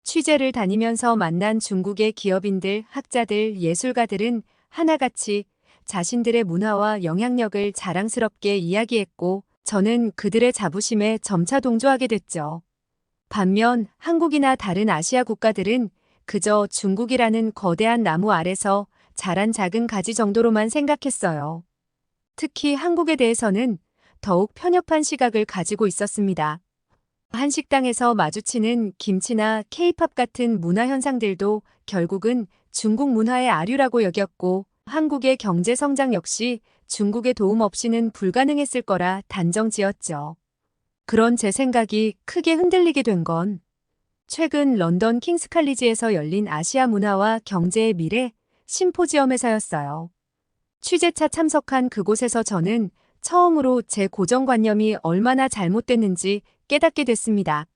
[SPEAKER 1] 취재를 다니면서 만난 중국의 기업인들, 학자들, 예술가들은 하나같이 자신들의 문화와 영향력을 자랑스럽게 이야기했고 저는 그들의 자부심에 점차 동조하게 됐죠. 반면 한국이나 다른 아시아 국가들은 그저 중국이라는 거대한 나무 아래서 자란 작은 가지 정도로만 생각했어요. 특히 한국에 대해서는 더욱 편협한 시각을 가지고 있었습니다. 한 식당에서 마주치는 김치나 케이팝 같은 문화 현상들도 결국은 중국 문화의 아류라고 여겼고 한국의 경제 성장 역시 중국의 도움 없이는 불가능했을 거라 단정 지었죠. 그런 제 생각이 크게 흔들리게 된 건 최근 런던 킹스 칼리지에서 열린 아시아 문화와 경제의 미래 심포지엄에서였어요. 취재차 참석한 그곳에서 저는 처음으로 제 고정관념이 얼마나 잘못됐는지 깨닫게 됐습니다.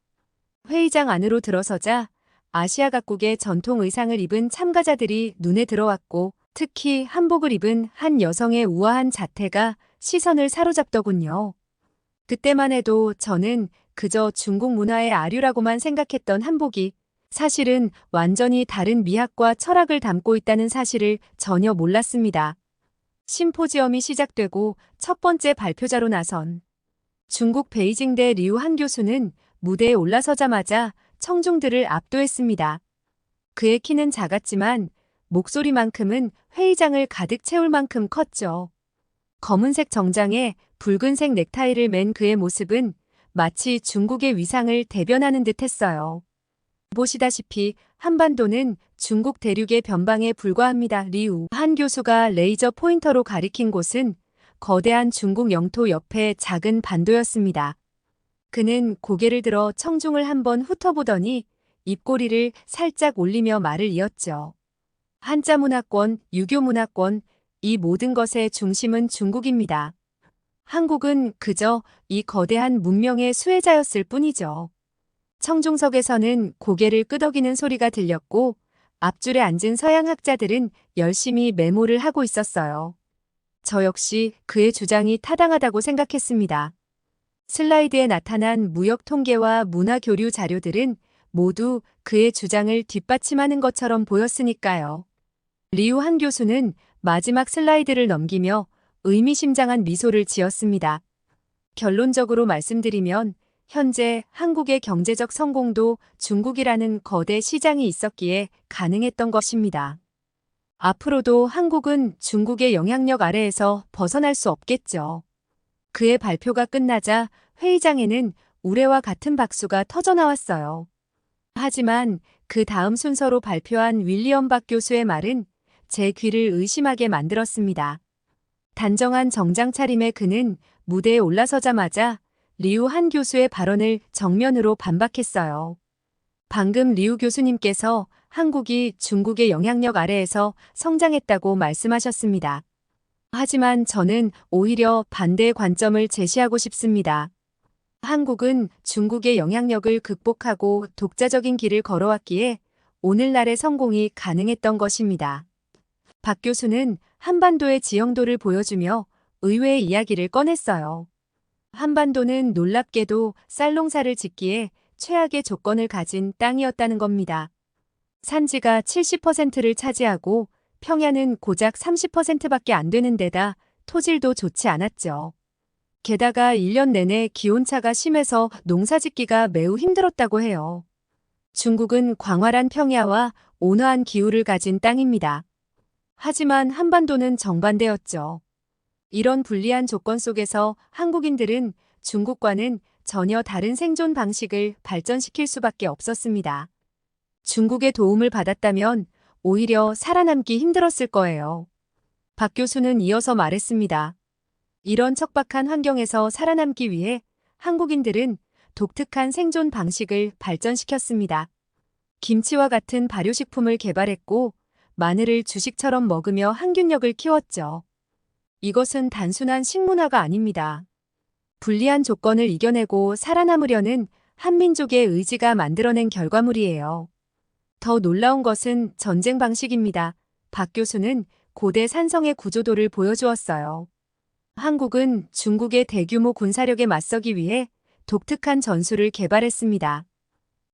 [SPEAKER 1] 회의장 안으로 들어서자 아시아 각국의 전통 의상을 입은 참가자들이 눈에 들어왔고 특히 한복을 입은 한 여성의 우아한 자태가 시선을 사로잡더군요. 그때만 해도 저는 그저 중국 문화의 아류라고만 생각했던 한복이 사실은 완전히 다른 미학과 철학을 담고 있다는 사실을 전혀 몰랐습니다. 심포지엄이 시작되고 첫 번째 발표자로 나선 중국 베이징대 리우 한 교수는 무대에 올라서자마자 청중들을 압도했습니다. 그의 키는 작았지만 목소리만큼은 회의장을 가득 채울 만큼 컸죠. 검은색 정장에 붉은색 넥타이를 맨 그의 모습은 마치 중국의 위상을 대변하는 듯 했어요. 보시다시피 한반도는 중국 대륙의 변방에 불과합니다. 리우 한 교수가 레이저 포인터로 가리킨 곳은 거대한 중국 영토 옆에 작은 반도였습니다. 그는 고개를 들어 청중을 한번 훑어보더니 입꼬리를 살짝 올리며 말을 이었죠. 한자 문화권, 유교 문화권, 이 모든 것의 중심은 중국입니다. 한국은 그저 이 거대한 문명의 수혜자였을 뿐이죠. 청중석에서는 고개를 끄덕이는 소리가 들렸고 앞줄에 앉은 서양 학자들은 열심히 메모를 하고 있었어요. 저 역시 그의 주장이 타당하다고 생각했습니다. 슬라이드에 나타난 무역 통계와 문화 교류 자료들은 모두 그의 주장을 뒷받침하는 것처럼 보였으니까요. 리우 한 교수는 마지막 슬라이드를 넘기며 의미심장한 미소를 지었습니다. 결론적으로 말씀드리면 현재 한국의 경제적 성공도 중국이라는 거대 시장이 있었기에 가능했던 것입니다. 앞으로도 한국은 중국의 영향력 아래에서 벗어날 수 없겠죠. 그의 발표가 끝나자 회의장에는 우레와 같은 박수가 터져나왔어요. 하지만 그 다음 순서로 발표한 윌리엄 박 교수의 말은 제 귀를 의심하게 만들었습니다. 단정한 정장 차림의 그는 무대에 올라서자마자 리우 한 교수의 발언을 정면으로 반박했어요. 방금 리우 교수님께서 한국이 중국의 영향력 아래에서 성장했다고 말씀하셨습니다. 하지만 저는 오히려 반대의 관점을 제시하고 싶습니다. 한국은 중국의 영향력을 극복하고 독자적인 길을 걸어왔기에 오늘날의 성공이 가능했던 것입니다. 박 교수는 한반도의 지형도를 보여주며 의외의 이야기를 꺼냈어요. 한반도는 놀랍게도 쌀농사를 짓기에 최악의 조건을 가진 땅이었다는 겁니다. 산지가 70%를 차지하고 평야는 고작 30%밖에 안 되는 데다 토질도 좋지 않았죠. 게다가 1년 내내 기온차가 심해서 농사짓기가 매우 힘들었다고 해요. 중국은 광활한 평야와 온화한 기후를 가진 땅입니다. 하지만 한반도는 정반대였죠. 이런 불리한 조건 속에서 한국인들은 중국과는 전혀 다른 생존 방식을 발전시킬 수밖에 없었습니다. 중국의 도움을 받았다면 오히려 살아남기 힘들었을 거예요. 박 교수는 이어서 말했습니다. 이런 척박한 환경에서 살아남기 위해 한국인들은 독특한 생존 방식을 발전시켰습니다. 김치와 같은 발효식품을 개발했고 마늘을 주식처럼 먹으며 항균력을 키웠죠. 이것은 단순한 식문화가 아닙니다. 불리한 조건을 이겨내고 살아남으려는 한민족의 의지가 만들어낸 결과물이에요. 더 놀라운 것은 전쟁 방식입니다. 박 교수는 고대 산성의 구조도를 보여주었어요. 한국은 중국의 대규모 군사력에 맞서기 위해 독특한 전술을 개발했습니다.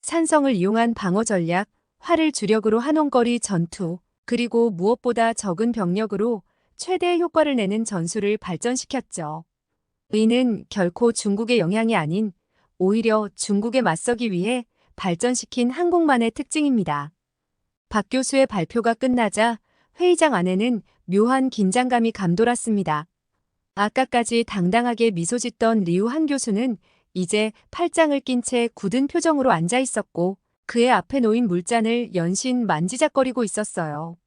[SPEAKER 1] 산성을 이용한 방어 전략, 활을 주력으로 한 원거리 전투, 그리고 무엇보다 적은 병력으로 최대의 효과를 내는 전술을 발전시켰죠. 이는 결코 중국의 영향이 아닌 오히려 중국에 맞서기 위해 발전시킨 한국만의 특징입니다. 박 교수의 발표가 끝나자 회의장 안에는 묘한 긴장감이 감돌았습니다. 아까까지 당당하게 미소 짓던 리우 한 교수는 이제 팔짱을 낀 채 굳은 표정으로 앉아 있었고 그의 앞에 놓인 물잔을 연신 만지작거리고 있었어요.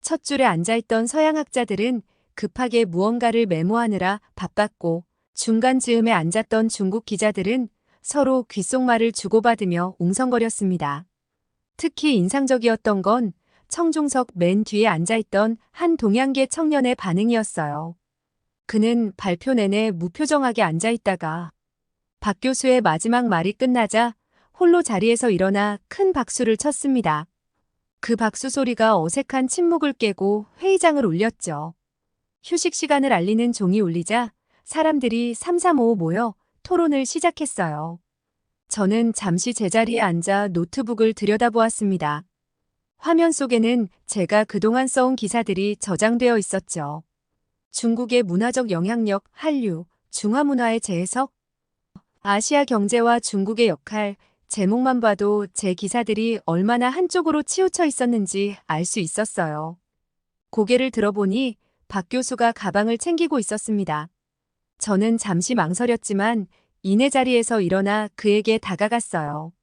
[SPEAKER 1] 첫 줄에 앉아있던 서양 학자들은 급하게 무언가를 메모하느라 바빴고 중간 즈음에 앉았던 중국 기자들은 서로 귓속말을 주고받으며 웅성거렸습니다. 특히 인상적이었던 건 청중석 맨 뒤에 앉아있던 한 동양계 청년의 반응이었어요. 그는 발표 내내 무표정하게 앉아있다가 박 교수의 마지막 말이 끝나자 홀로 자리에서 일어나 큰 박수를 쳤습니다. 그 박수 소리가 어색한 침묵을 깨고 회의장을 울렸죠. 휴식 시간을 알리는 종이 울리자 사람들이 삼삼오오 모여 토론을 시작했어요. 저는 잠시 제자리에 앉아 노트북을 들여다보았습니다. 화면 속에는 제가 그동안 써온 기사들이 저장되어 있었죠. 중국의 문화적 영향력, 한류, 중화문화의 재해석, 아시아 경제와 중국의 역할, 제목만 봐도 제 기사들이 얼마나 한쪽으로 치우쳐 있었는지 알 수 있었어요. 고개를 들어보니 박 교수가 가방을 챙기고 있었습니다. 저는 잠시 망설였지만 이내 자리에서 일어나 그에게 다가갔어요.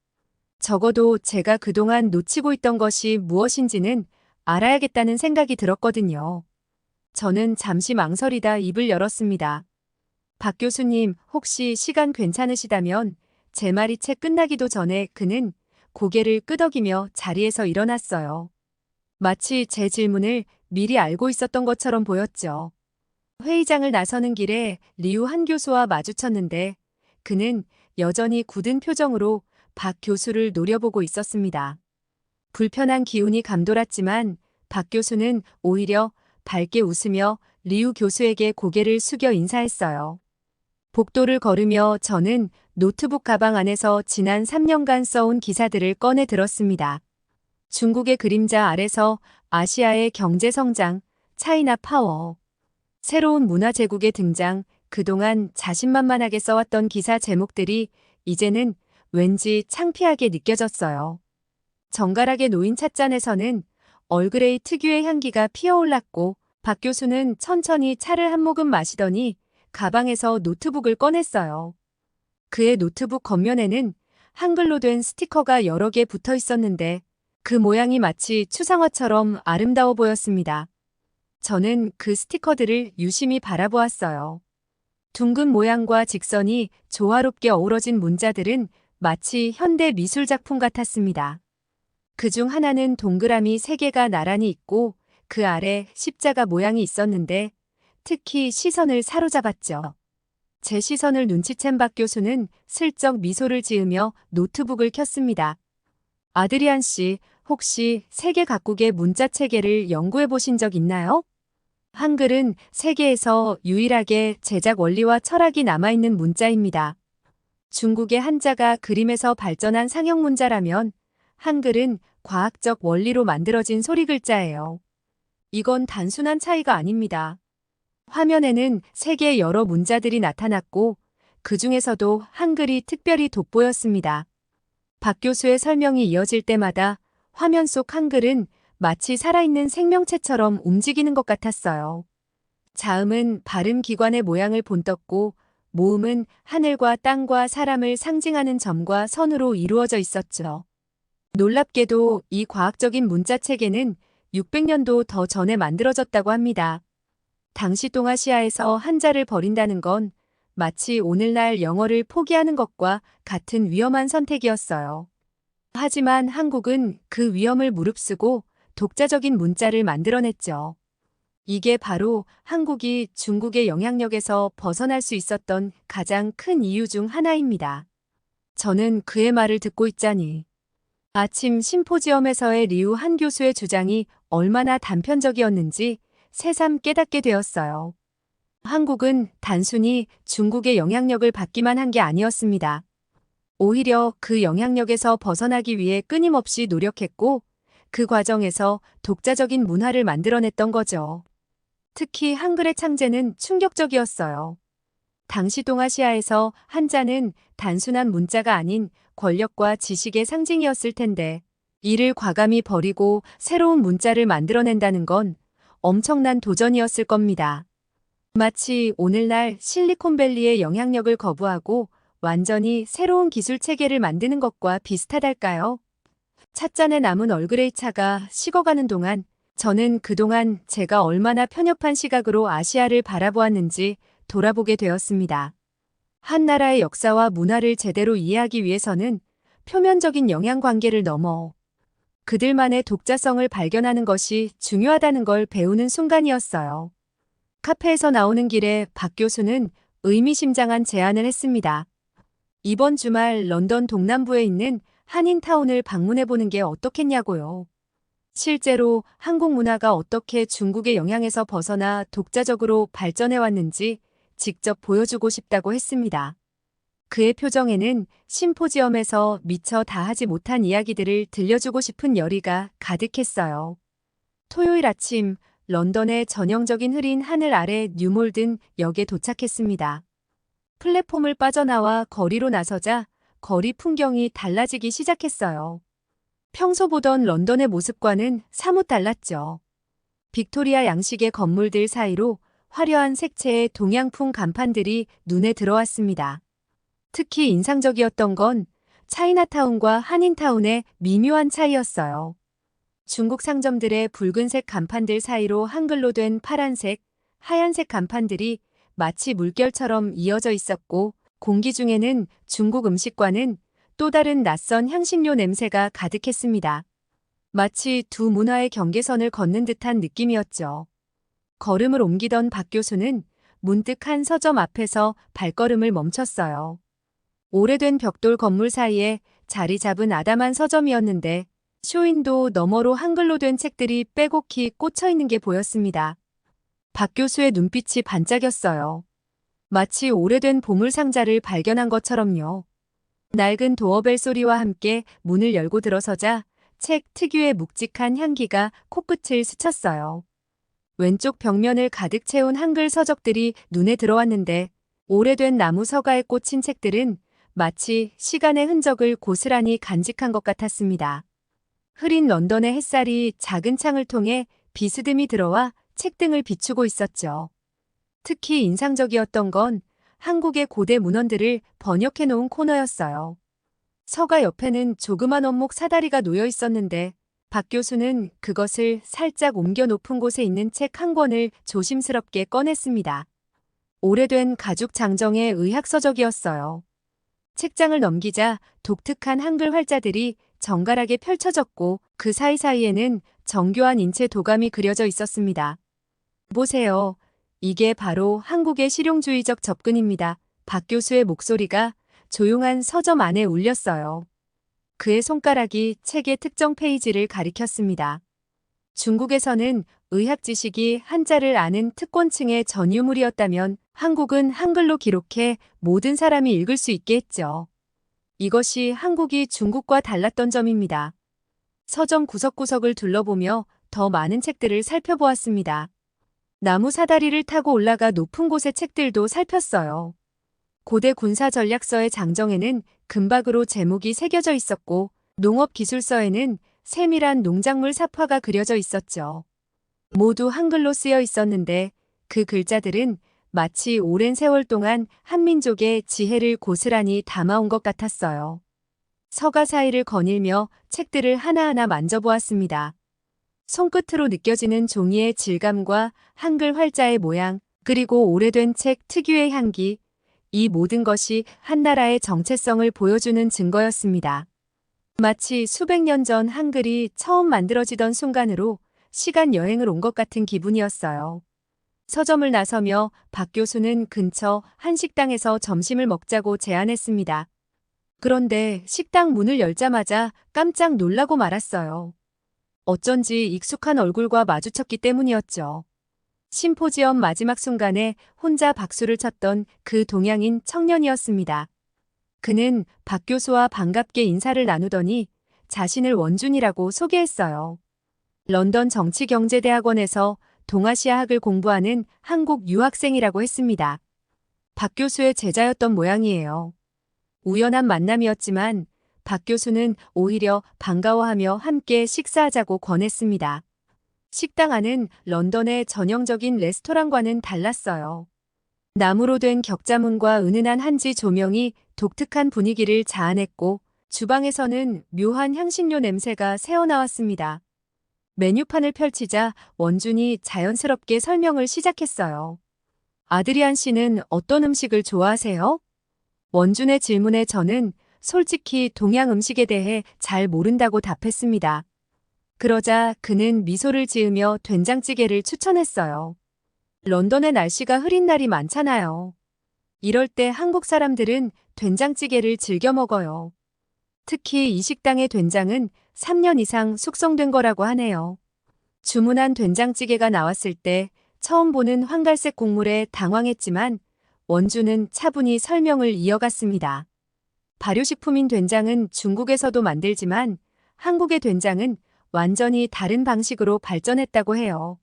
[SPEAKER 1] 적어도 제가 그동안 놓치고 있던 것이 무엇인지는 알아야겠다는 생각이 들었거든요. 저는 잠시 망설이다 입을 열었습니다. 박 교수님, 혹시 시간 괜찮으시다면 제 말이 채 끝나기도 전에 그는 고개를 끄덕이며 자리에서 일어났어요. 마치 제 질문을 미리 알고 있었던 것처럼 보였죠. 회의장을 나서는 길에 리우 한 교수와 마주쳤는데 그는 여전히 굳은 표정으로 박 교수를 노려보고 있었습니다. 불편한 기운이 감돌았지만 박 교수는 오히려 밝게 웃으며 리우 교수에게 고개를 숙여 인사했어요. 복도를 걸으며 저는 노트북 가방 안에서 지난 3년간 써온 기사들을 꺼내 들었습니다. 중국의 그림자 아래서 아시아의 경제 성장, 차이나 파워, 새로운 문화 제국의 등장, 그동안 자신만만하게 써왔던 기사 제목들이 이제는 왠지 창피하게 느껴졌어요. 정갈하게 놓인 찻잔에서는 얼그레이 특유의 향기가 피어올랐고 박 교수는 천천히 차를 한 모금 마시더니 가방에서 노트북을 꺼냈어요. 그의 노트북 겉면에는 한글로 된 스티커가 여러 개 붙어 있었는데 그 모양이 마치 추상화처럼 아름다워 보였습니다. 저는 그 스티커들을 유심히 바라보았어요. 둥근 모양과 직선이 조화롭게 어우러진 문자들은 마치 현대 미술 작품 같았습니다. 그중 하나는 동그라미 3개가 나란히 있고 그 아래 십자가 모양이 있었는데 특히 시선을 사로잡았죠. 제 시선을 눈치챈 박 교수는 슬쩍 미소를 지으며 노트북을 켰습니다. 아드리안 씨, 혹시 세계 각국의 문자 체계를 연구해 보신 적 있나요? 한글은 세계에서 유일하게 제작 원리와 철학이 남아있는 문자입니다. 중국의 한자가 그림에서 발전한 상형 문자라면 한글은 과학적 원리로 만들어진 소리 글자예요. 이건 단순한 차이가 아닙니다. 화면에는 세계의 여러 문자들이 나타났고 그 중에서도 한글이 특별히 돋보였습니다. 박 교수의 설명이 이어질 때마다 화면 속 한글은 마치 살아있는 생명체처럼 움직이는 것 같았어요. 자음은 발음 기관의 모양을 본떴고 모음은 하늘과 땅과 사람을 상징하는 점과 선으로 이루어져 있었죠. 놀랍게도 이 과학적인 문자 체계는 600년도 더 전에 만들어졌다고 합니다. 당시 동아시아에서 한자를 버린다는 건 마치 오늘날 영어를 포기하는 것과 같은 위험한 선택이었어요. 하지만 한국은 그 위험을 무릅쓰고 독자적인 문자를 만들어냈죠. 이게 바로 한국이 중국의 영향력에서 벗어날 수 있었던 가장 큰 이유 중 하나입니다. 저는 그의 말을 듣고 있자니 아침 심포지엄에서의 리우 한 교수의 주장이 얼마나 단편적이었는지 새삼 깨닫게 되었어요. 한국은 단순히 중국의 영향력을 받기만 한 게 아니었습니다. 오히려 그 영향력에서 벗어나기 위해 끊임없이 노력했고 그 과정에서 독자적인 문화를 만들어냈던 거죠. 특히 한글의 창제는 충격적이었어요. 당시 동아시아에서 한자는 단순한 문자가 아닌 권력과 지식의 상징이었을 텐데 이를 과감히 버리고 새로운 문자를 만들어낸다는 건 엄청난 도전이었을 겁니다. 마치 오늘날 실리콘밸리의 영향력을 거부하고 완전히 새로운 기술 체계를 만드는 것과 비슷하달까요? 찻잔에 남은 얼그레이 차가 식어가는 동안 저는 그동안 제가 얼마나 편협한 시각으로 아시아를 바라보았는지 돌아보게 되었습니다. 한 나라의 역사와 문화를 제대로 이해하기 위해서는 표면적인 영향관계를 넘어 그들만의 독자성을 발견하는 것이 중요하다는 걸 배우는 순간이었어요. 카페에서 나오는 길에 박 교수는 의미심장한 제안을 했습니다. 이번 주말 런던 동남부에 있는 한인타운을 방문해보는 게 어떻겠냐고요. 실제로 한국 문화가 어떻게 중국의 영향에서 벗어나 독자적으로 발전해왔는지 직접 보여주고 싶다고 했습니다. 그의 표정에는 심포지엄에서 미처 다하지 못한 이야기들을 들려주고 싶은 열의가 가득했어요. 토요일 아침 런던의 전형적인 흐린 하늘 아래 뉴몰든 역에 도착했습니다. 플랫폼을 빠져나와 거리로 나서자 거리 풍경이 달라지기 시작했어요. 평소 보던 런던의 모습과는 사뭇 달랐죠. 빅토리아 양식의 건물들 사이로 화려한 색채의 동양풍 간판들이 눈에 들어왔습니다. 특히 인상적이었던 건 차이나타운과 한인타운의 미묘한 차이였어요. 중국 상점들의 붉은색 간판들 사이로 한글로 된 파란색, 하얀색 간판들이 마치 물결처럼 이어져 있었고 공기 중에는 중국 음식과는 또 다른 낯선 향신료 냄새가 가득했습니다. 마치 두 문화의 경계선을 걷는 듯한 느낌이었죠. 걸음을 옮기던 박 교수는 문득 한 서점 앞에서 발걸음을 멈췄어요. 오래된 벽돌 건물 사이에 자리 잡은 아담한 서점이었는데 쇼윈도 너머로 한글로 된 책들이 빼곡히 꽂혀 있는 게 보였습니다. 박 교수의 눈빛이 반짝였어요. 마치 오래된 보물 상자를 발견한 것처럼요. 낡은 도어벨 소리와 함께 문을 열고 들어서자 책 특유의 묵직한 향기가 코끝을 스쳤어요. 왼쪽 벽면을 가득 채운 한글 서적들이 눈에 들어왔는데 오래된 나무 서가에 꽂힌 책들은 마치 시간의 흔적을 고스란히 간직한 것 같았습니다. 흐린 런던의 햇살이 작은 창을 통해 비스듬히 들어와 책등을 비추고 있었죠. 특히 인상적이었던 건 한국의 고대 문헌들을 번역해 놓은 코너였어요. 서가 옆에는 조그만 원목 사다리가 놓여 있었는데 박 교수는 그것을 살짝 옮겨 높은 곳에 있는 책 한 권을 조심스럽게 꺼냈습니다. 오래된 가죽 장정의 의학서적이었어요. 책장을 넘기자 독특한 한글 활자들이 정갈하게 펼쳐졌고 그 사이사이에는 정교한 인체 도감이 그려져 있었습니다. 보세요. 이게 바로 한국의 실용주의적 접근입니다. 박 교수의 목소리가 조용한 서점 안에 울렸어요. 그의 손가락이 책의 특정 페이지를 가리켰습니다. 중국에서는 의학 지식이 한자를 아는 특권층의 전유물이었다면 한국은 한글로 기록해 모든 사람이 읽을 수 있게 했죠. 이것이 한국이 중국과 달랐던 점입니다. 서점 구석구석을 둘러보며 더 많은 책들을 살펴보았습니다. 나무 사다리를 타고 올라가 높은 곳의 책들도 살폈어요. 고대 군사 전략서의 장정에는 금박으로 제목이 새겨져 있었고 농업기술서에는 세밀한 농작물 삽화가 그려져 있었죠. 모두 한글로 쓰여 있었는데 그 글자들은 마치 오랜 세월 동안 한민족의 지혜를 고스란히 담아온 것 같았어요. 서가 사이를 거닐며 책들을 하나하나 만져보았습니다. 손끝으로 느껴지는 종이의 질감과 한글 활자의 모양, 그리고 오래된 책 특유의 향기, 이 모든 것이 한 나라의 정체성을 보여주는 증거였습니다. 마치 수백 년 전 한글이 처음 만들어지던 순간으로 시간 여행을 온 것 같은 기분이었어요. 서점을 나서며 박 교수는 근처 한 식당에서 점심을 먹자고 제안했습니다. 그런데 식당 문을 열자마자 깜짝 놀라고 말았어요. 어쩐지 익숙한 얼굴과 마주쳤기 때문이었죠. 심포지엄 마지막 순간에 혼자 박수를 쳤던 그 동양인 청년이었습니다. 그는 박 교수와 반갑게 인사를 나누더니 자신을 원준이라고 소개했어요. 런던 정치경제대학원에서 동아시아학을 공부하는 한국 유학생이라고 했습니다. 박 교수의 제자였던 모양이에요. 우연한 만남이었지만 박 교수는 오히려 반가워하며 함께 식사하자고 권했습니다. 식당 안은 런던의 전형적인 레스토랑과는 달랐어요. 나무로 된 격자문과 은은한 한지 조명이 독특한 분위기를 자아냈고 주방에서는 묘한 향신료 냄새가 새어나왔습니다. 메뉴판을 펼치자 원준이 자연스럽게 설명을 시작했어요. 아드리안 씨는 어떤 음식을 좋아하세요? 원준의 질문에 저는 솔직히 동양 음식에 대해 잘 모른다고 답했습니다. 그러자 그는 미소를 지으며 된장찌개를 추천했어요. 런던의 날씨가 흐린 날이 많잖아요. 이럴 때 한국 사람들은 된장찌개를 즐겨 먹어요. 특히 이 식당의 된장은 3년 이상 숙성된 거라고 하네요. 주문한 된장찌개가 나왔을 때 처음 보는 황갈색 국물에 당황했지만 원주는 차분히 설명을 이어갔습니다. 발효식품인 된장은 중국에서도 만들지만 한국의 된장은 완전히 다른 방식으로 발전했다고 해요.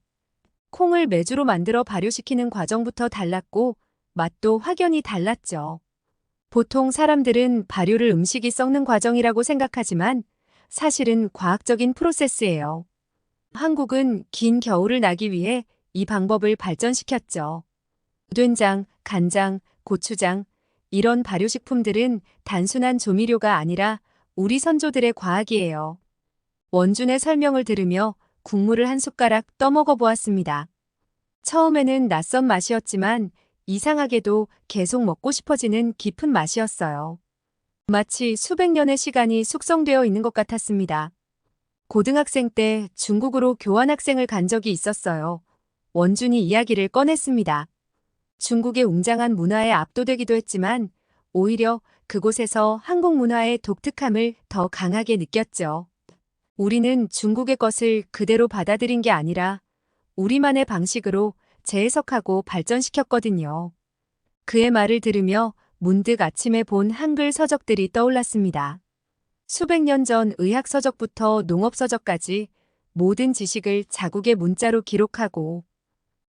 [SPEAKER 1] 콩을 메주로 만들어 발효시키는 과정부터 달랐고 맛도 확연히 달랐죠. 보통 사람들은 발효를 음식이 썩는 과정이라고 생각하지만 사실은 과학적인 프로세스예요. 한국은 긴 겨울을 나기 위해 이 방법을 발전시켰죠. 된장, 간장, 고추장, 이런 발효식품들은 단순한 조미료가 아니라 우리 선조들의 과학이에요. 원준의 설명을 들으며 국물을 한 숟가락 떠먹어 보았습니다. 처음에는 낯선 맛이었지만 이상하게도 계속 먹고 싶어지는 깊은 맛이었어요. 마치 수백 년의 시간이 숙성되어 있는 것 같았습니다. 고등학생 때 중국으로 교환학생을 간 적이 있었어요. 원준이 이야기를 꺼냈습니다. 중국의 웅장한 문화에 압도되기도 했지만 오히려 그곳에서 한국 문화의 독특함을 더 강하게 느꼈죠. 우리는 중국의 것을 그대로 받아들인 게 아니라 우리만의 방식으로 재해석하고 발전시켰거든요. 그의 말을 들으며 문득 아침에 본 한글 서적들이 떠올랐습니다. 수백 년 전 의학 서적부터 농업 서적까지 모든 지식을 자국의 문자로 기록하고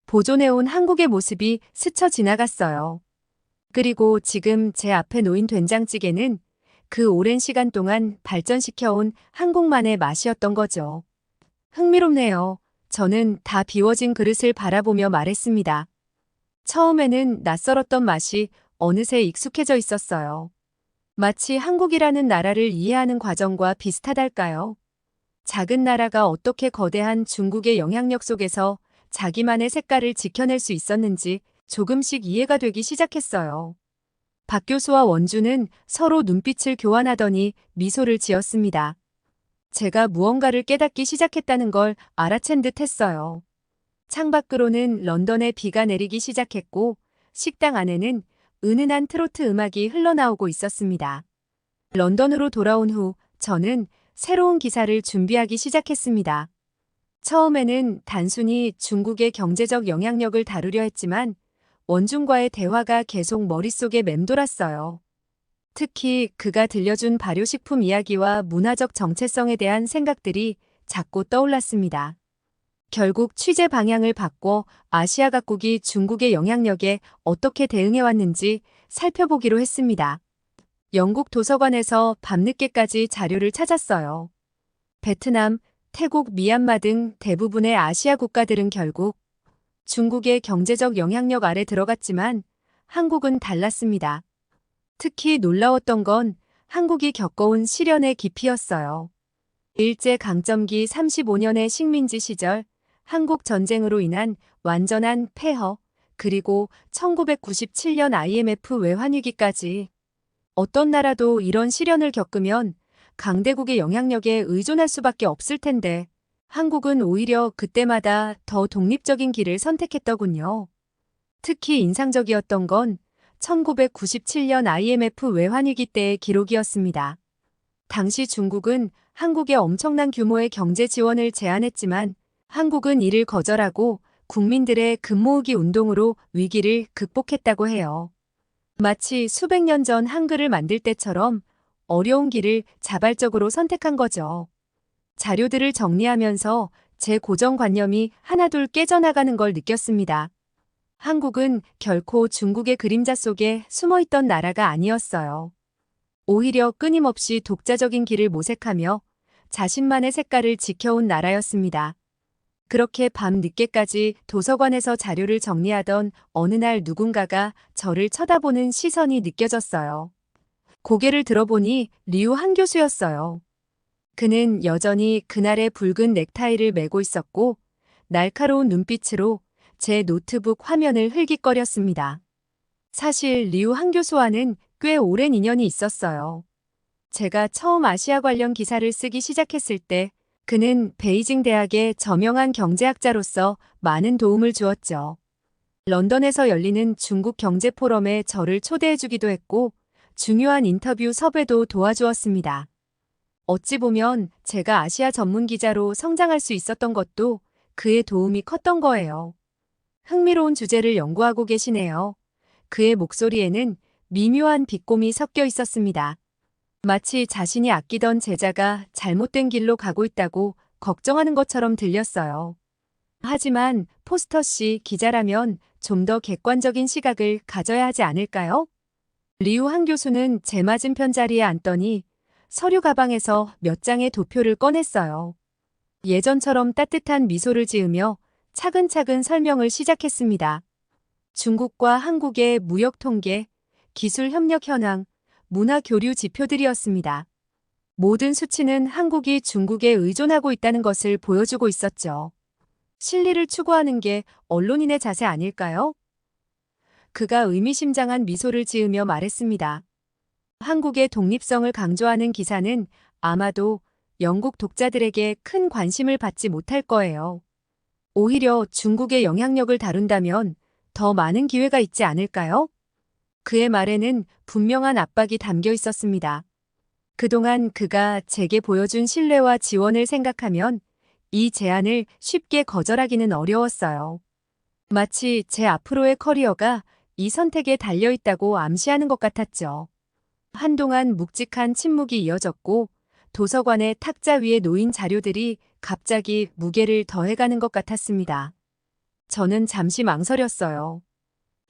[SPEAKER 1] 보존해온 한국의 모습이 스쳐 지나갔어요. 그리고 지금 제 앞에 놓인 된장찌개는 그 오랜 시간 동안 발전시켜온 한국만의 맛이었던 거죠. 흥미롭네요. 저는 다 비워진 그릇을 바라보며 말했습니다. 처음에는 낯설었던 맛이 어느새 익숙해져 있었어요. 마치 한국이라는 나라를 이해하는 과정과 비슷하달까요? 작은 나라가 어떻게 거대한 중국의 영향력 속에서 자기만의 색깔을 지켜낼 수 있었는지 조금씩 이해가 되기 시작했어요. 박 교수와 원주는 서로 눈빛을 교환하더니 미소를 지었습니다. 제가 무언가를 깨닫기 시작했다는 걸 알아챈 듯 했어요. 창밖으로는 런던의 비가 내리기 시작했고 식당 안에는 은은한 트로트 음악이 흘러나오고 있었습니다. 런던으로 돌아온 후 저는 새로운 기사를 준비하기 시작했습니다. 처음에는 단순히 중국의 경제적 영향력을 다루려 했지만 원준과의 대화가 계속 머릿속에 맴돌았어요. 특히 그가 들려준 발효식품 이야기와 문화적 정체성에 대한 생각들이 자꾸 떠올랐습니다. 결국 취재 방향을 바꿔 아시아 각국이 중국의 영향력에 어떻게 대응해왔는지 살펴보기로 했습니다. 영국 도서관에서 밤늦게까지 자료를 찾았어요. 베트남, 태국, 미얀마 등 대부분의 아시아 국가들은 결국 중국의 경제적 영향력 아래 들어갔지만 한국은 달랐습니다. 특히 놀라웠던 건 한국이 겪어온 시련의 깊이였어요. 일제강점기 35년의 식민지 시절 한국 전쟁으로 인한 완전한 폐허, 그리고 1997년 IMF 외환위기까지 어떤 나라도 이런 시련을 겪으면 강대국의 영향력에 의존할 수밖에 없을 텐데 한국은 오히려 그때마다 더 독립적인 길을 선택했더군요. 특히 인상적이었던 건 1997년 IMF 외환위기 때의 기록이었습니다. 당시 중국은 한국에 엄청난 규모의 경제 지원을 제안했지만 한국은 이를 거절하고 국민들의 금모으기 운동으로 위기를 극복했다고 해요. 마치 수백 년 전 한글을 만들 때처럼 어려운 길을 자발적으로 선택한 거죠. 자료들을 정리하면서 제 고정관념이 하나둘 깨져나가는 걸 느꼈습니다. 한국은 결코 중국의 그림자 속에 숨어있던 나라가 아니었어요. 오히려 끊임없이 독자적인 길을 모색하며 자신만의 색깔을 지켜온 나라였습니다. 그렇게 밤 늦게까지 도서관에서 자료를 정리하던 어느 날 누군가가 저를 쳐다보는 시선이 느껴졌어요. 고개를 들어보니 리우 한 교수였어요. 그는 여전히 그날의 붉은 넥타이를 메고 있었고 날카로운 눈빛으로 제 노트북 화면을 흘깃거렸습니다. 사실 리우 한 교수와는 꽤 오랜 인연이 있었어요. 제가 처음 아시아 관련 기사를 쓰기 시작했을 때 그는 베이징 대학의 저명한 경제학자로서 많은 도움을 주었죠. 런던에서 열리는 중국 경제 포럼에 저를 초대해주기도 했고 중요한 인터뷰 섭외도 도와주었습니다. 어찌 보면 제가 아시아 전문 기자로 성장할 수 있었던 것도 그의 도움이 컸던 거예요. 흥미로운 주제를 연구하고 계시네요. 그의 목소리에는 미묘한 비꼼이 섞여 있었습니다. 마치 자신이 아끼던 제자가 잘못된 길로 가고 있다고 걱정하는 것처럼 들렸어요. 하지만 포스터 씨 기자라면 좀 더 객관적인 시각을 가져야 하지 않을까요? 리우 한 교수는 제 맞은편 자리에 앉더니 서류 가방에서 몇 장의 도표를 꺼냈어요. 예전처럼 따뜻한 미소를 지으며 차근차근 설명을 시작했습니다. 중국과 한국의 무역 통계, 기술 협력 현황, 문화 교류 지표들이었습니다. 모든 수치는 한국이 중국에 의존하고 있다는 것을 보여주고 있었죠. 실리를 추구하는 게 언론인의 자세 아닐까요? 그가 의미심장한 미소를 지으며 말했습니다. 한국의 독립성을 강조하는 기사는 아마도 영국 독자들에게 큰 관심을 받지 못할 거예요. 오히려 중국의 영향력을 다룬다면 더 많은 기회가 있지 않을까요? 그의 말에는 분명한 압박이 담겨 있었습니다. 그동안 그가 제게 보여준 신뢰와 지원을 생각하면 이 제안을 쉽게 거절하기는 어려웠어요. 마치 제 앞으로의 커리어가 이 선택에 달려 있다고 암시하는 것 같았죠. 한동안 묵직한 침묵이 이어졌고 도서관의 탁자 위에 놓인 자료들이 갑자기 무게를 더해가는 것 같았습니다. 저는 잠시 망설였어요.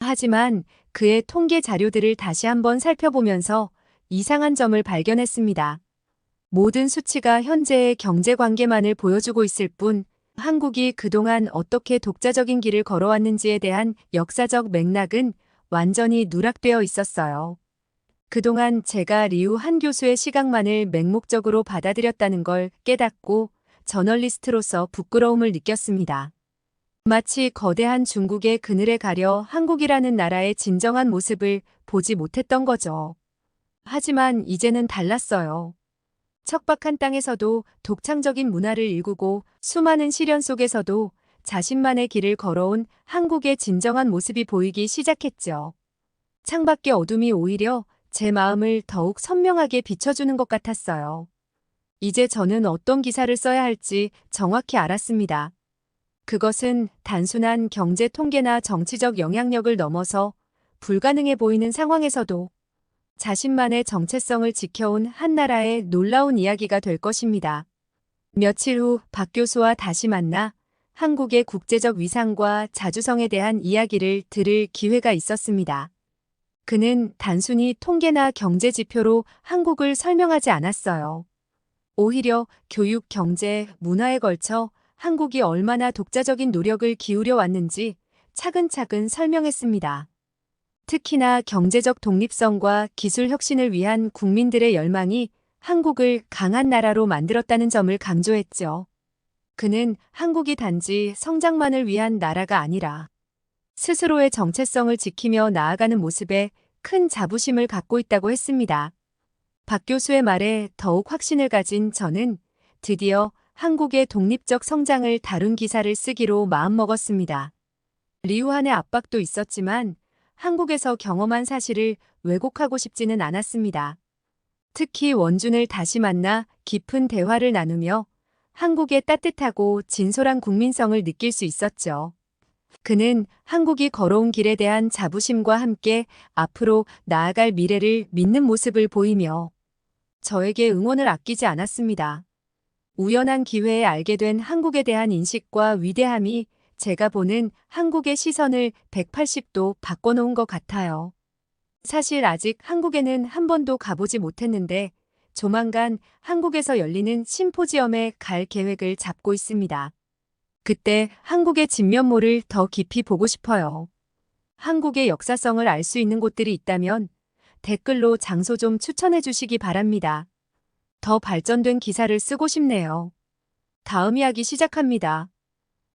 [SPEAKER 1] 하지만 그의 통계 자료들을 다시 한번 살펴보면서 이상한 점을 발견했습니다. 모든 수치가 현재의 경제 관계만을 보여주고 있을 뿐 한국이 그동안 어떻게 독자적인 길을 걸어왔는지에 대한 역사적 맥락은 완전히 누락되어 있었어요. 그동안 제가 리우 한 교수의 시각만을 맹목적으로 받아들였다는 걸 깨닫고 저널리스트로서 부끄러움을 느꼈습니다. 마치 거대한 중국의 그늘에 가려 한국이라는 나라의 진정한 모습을 보지 못했던 거죠. 하지만 이제는 달랐어요. 척박한 땅에서도 독창적인 문화를 일구고 수많은 시련 속에서도 자신만의 길을 걸어온 한국의 진정한 모습이 보이기 시작했죠. 창밖의 어둠이 오히려 제 마음을 더욱 선명하게 비춰주는 것 같았어요. 이제 저는 어떤 기사를 써야 할지 정확히 알았습니다. 그것은 단순한 경제 통계나 정치적 영향력을 넘어서 불가능해 보이는 상황에서도 자신만의 정체성을 지켜온 한 나라의 놀라운 이야기가 될 것입니다. 며칠 후 박 교수와 다시 만나 한국의 국제적 위상과 자주성에 대한 이야기를 들을 기회가 있었습니다. 그는 단순히 통계나 경제 지표로 한국을 설명하지 않았어요. 오히려 교육, 경제, 문화에 걸쳐 한국이 얼마나 독자적인 노력을 기울여 왔는지 차근차근 설명했습니다. 특히나 경제적 독립성과 기술 혁신을 위한 국민들의 열망이 한국을 강한 나라로 만들었다는 점을 강조했죠. 그는 한국이 단지 성장만을 위한 나라가 아니라 스스로의 정체성을 지키며 나아가는 모습에 큰 자부심을 갖고 있다고 했습니다. 박 교수의 말에 더욱 확신을 가진 저는 드디어 한국의 독립적 성장을 다룬 기사를 쓰기로 마음먹었습니다. 리우한의 압박도 있었지만 한국에서 경험한 사실을 왜곡하고 싶지는 않았습니다. 특히 원준을 다시 만나 깊은 대화를 나누며 한국의 따뜻하고 진솔한 국민성을 느낄 수 있었죠. 그는 한국이 걸어온 길에 대한 자부심과 함께 앞으로 나아갈 미래를 믿는 모습을 보이며 저에게 응원을 아끼지 않았습니다. 우연한 기회에 알게 된 한국에 대한 인식과 위대함이 제가 보는 한국의 시선을 180도 바꿔놓은 것 같아요. 사실 아직 한국에는 한 번도 가보지 못했는데 조만간 한국에서 열리는 심포지엄에 갈 계획을 잡고 있습니다. 그때 한국의 진면모를 더 깊이 보고 싶어요. 한국의 역사성을 알 수 있는 곳들이 있다면 댓글로 장소 좀 추천해 주시기 바랍니다. 더 발전된 기사를 쓰고 싶네요. 다음 이야기 시작합니다.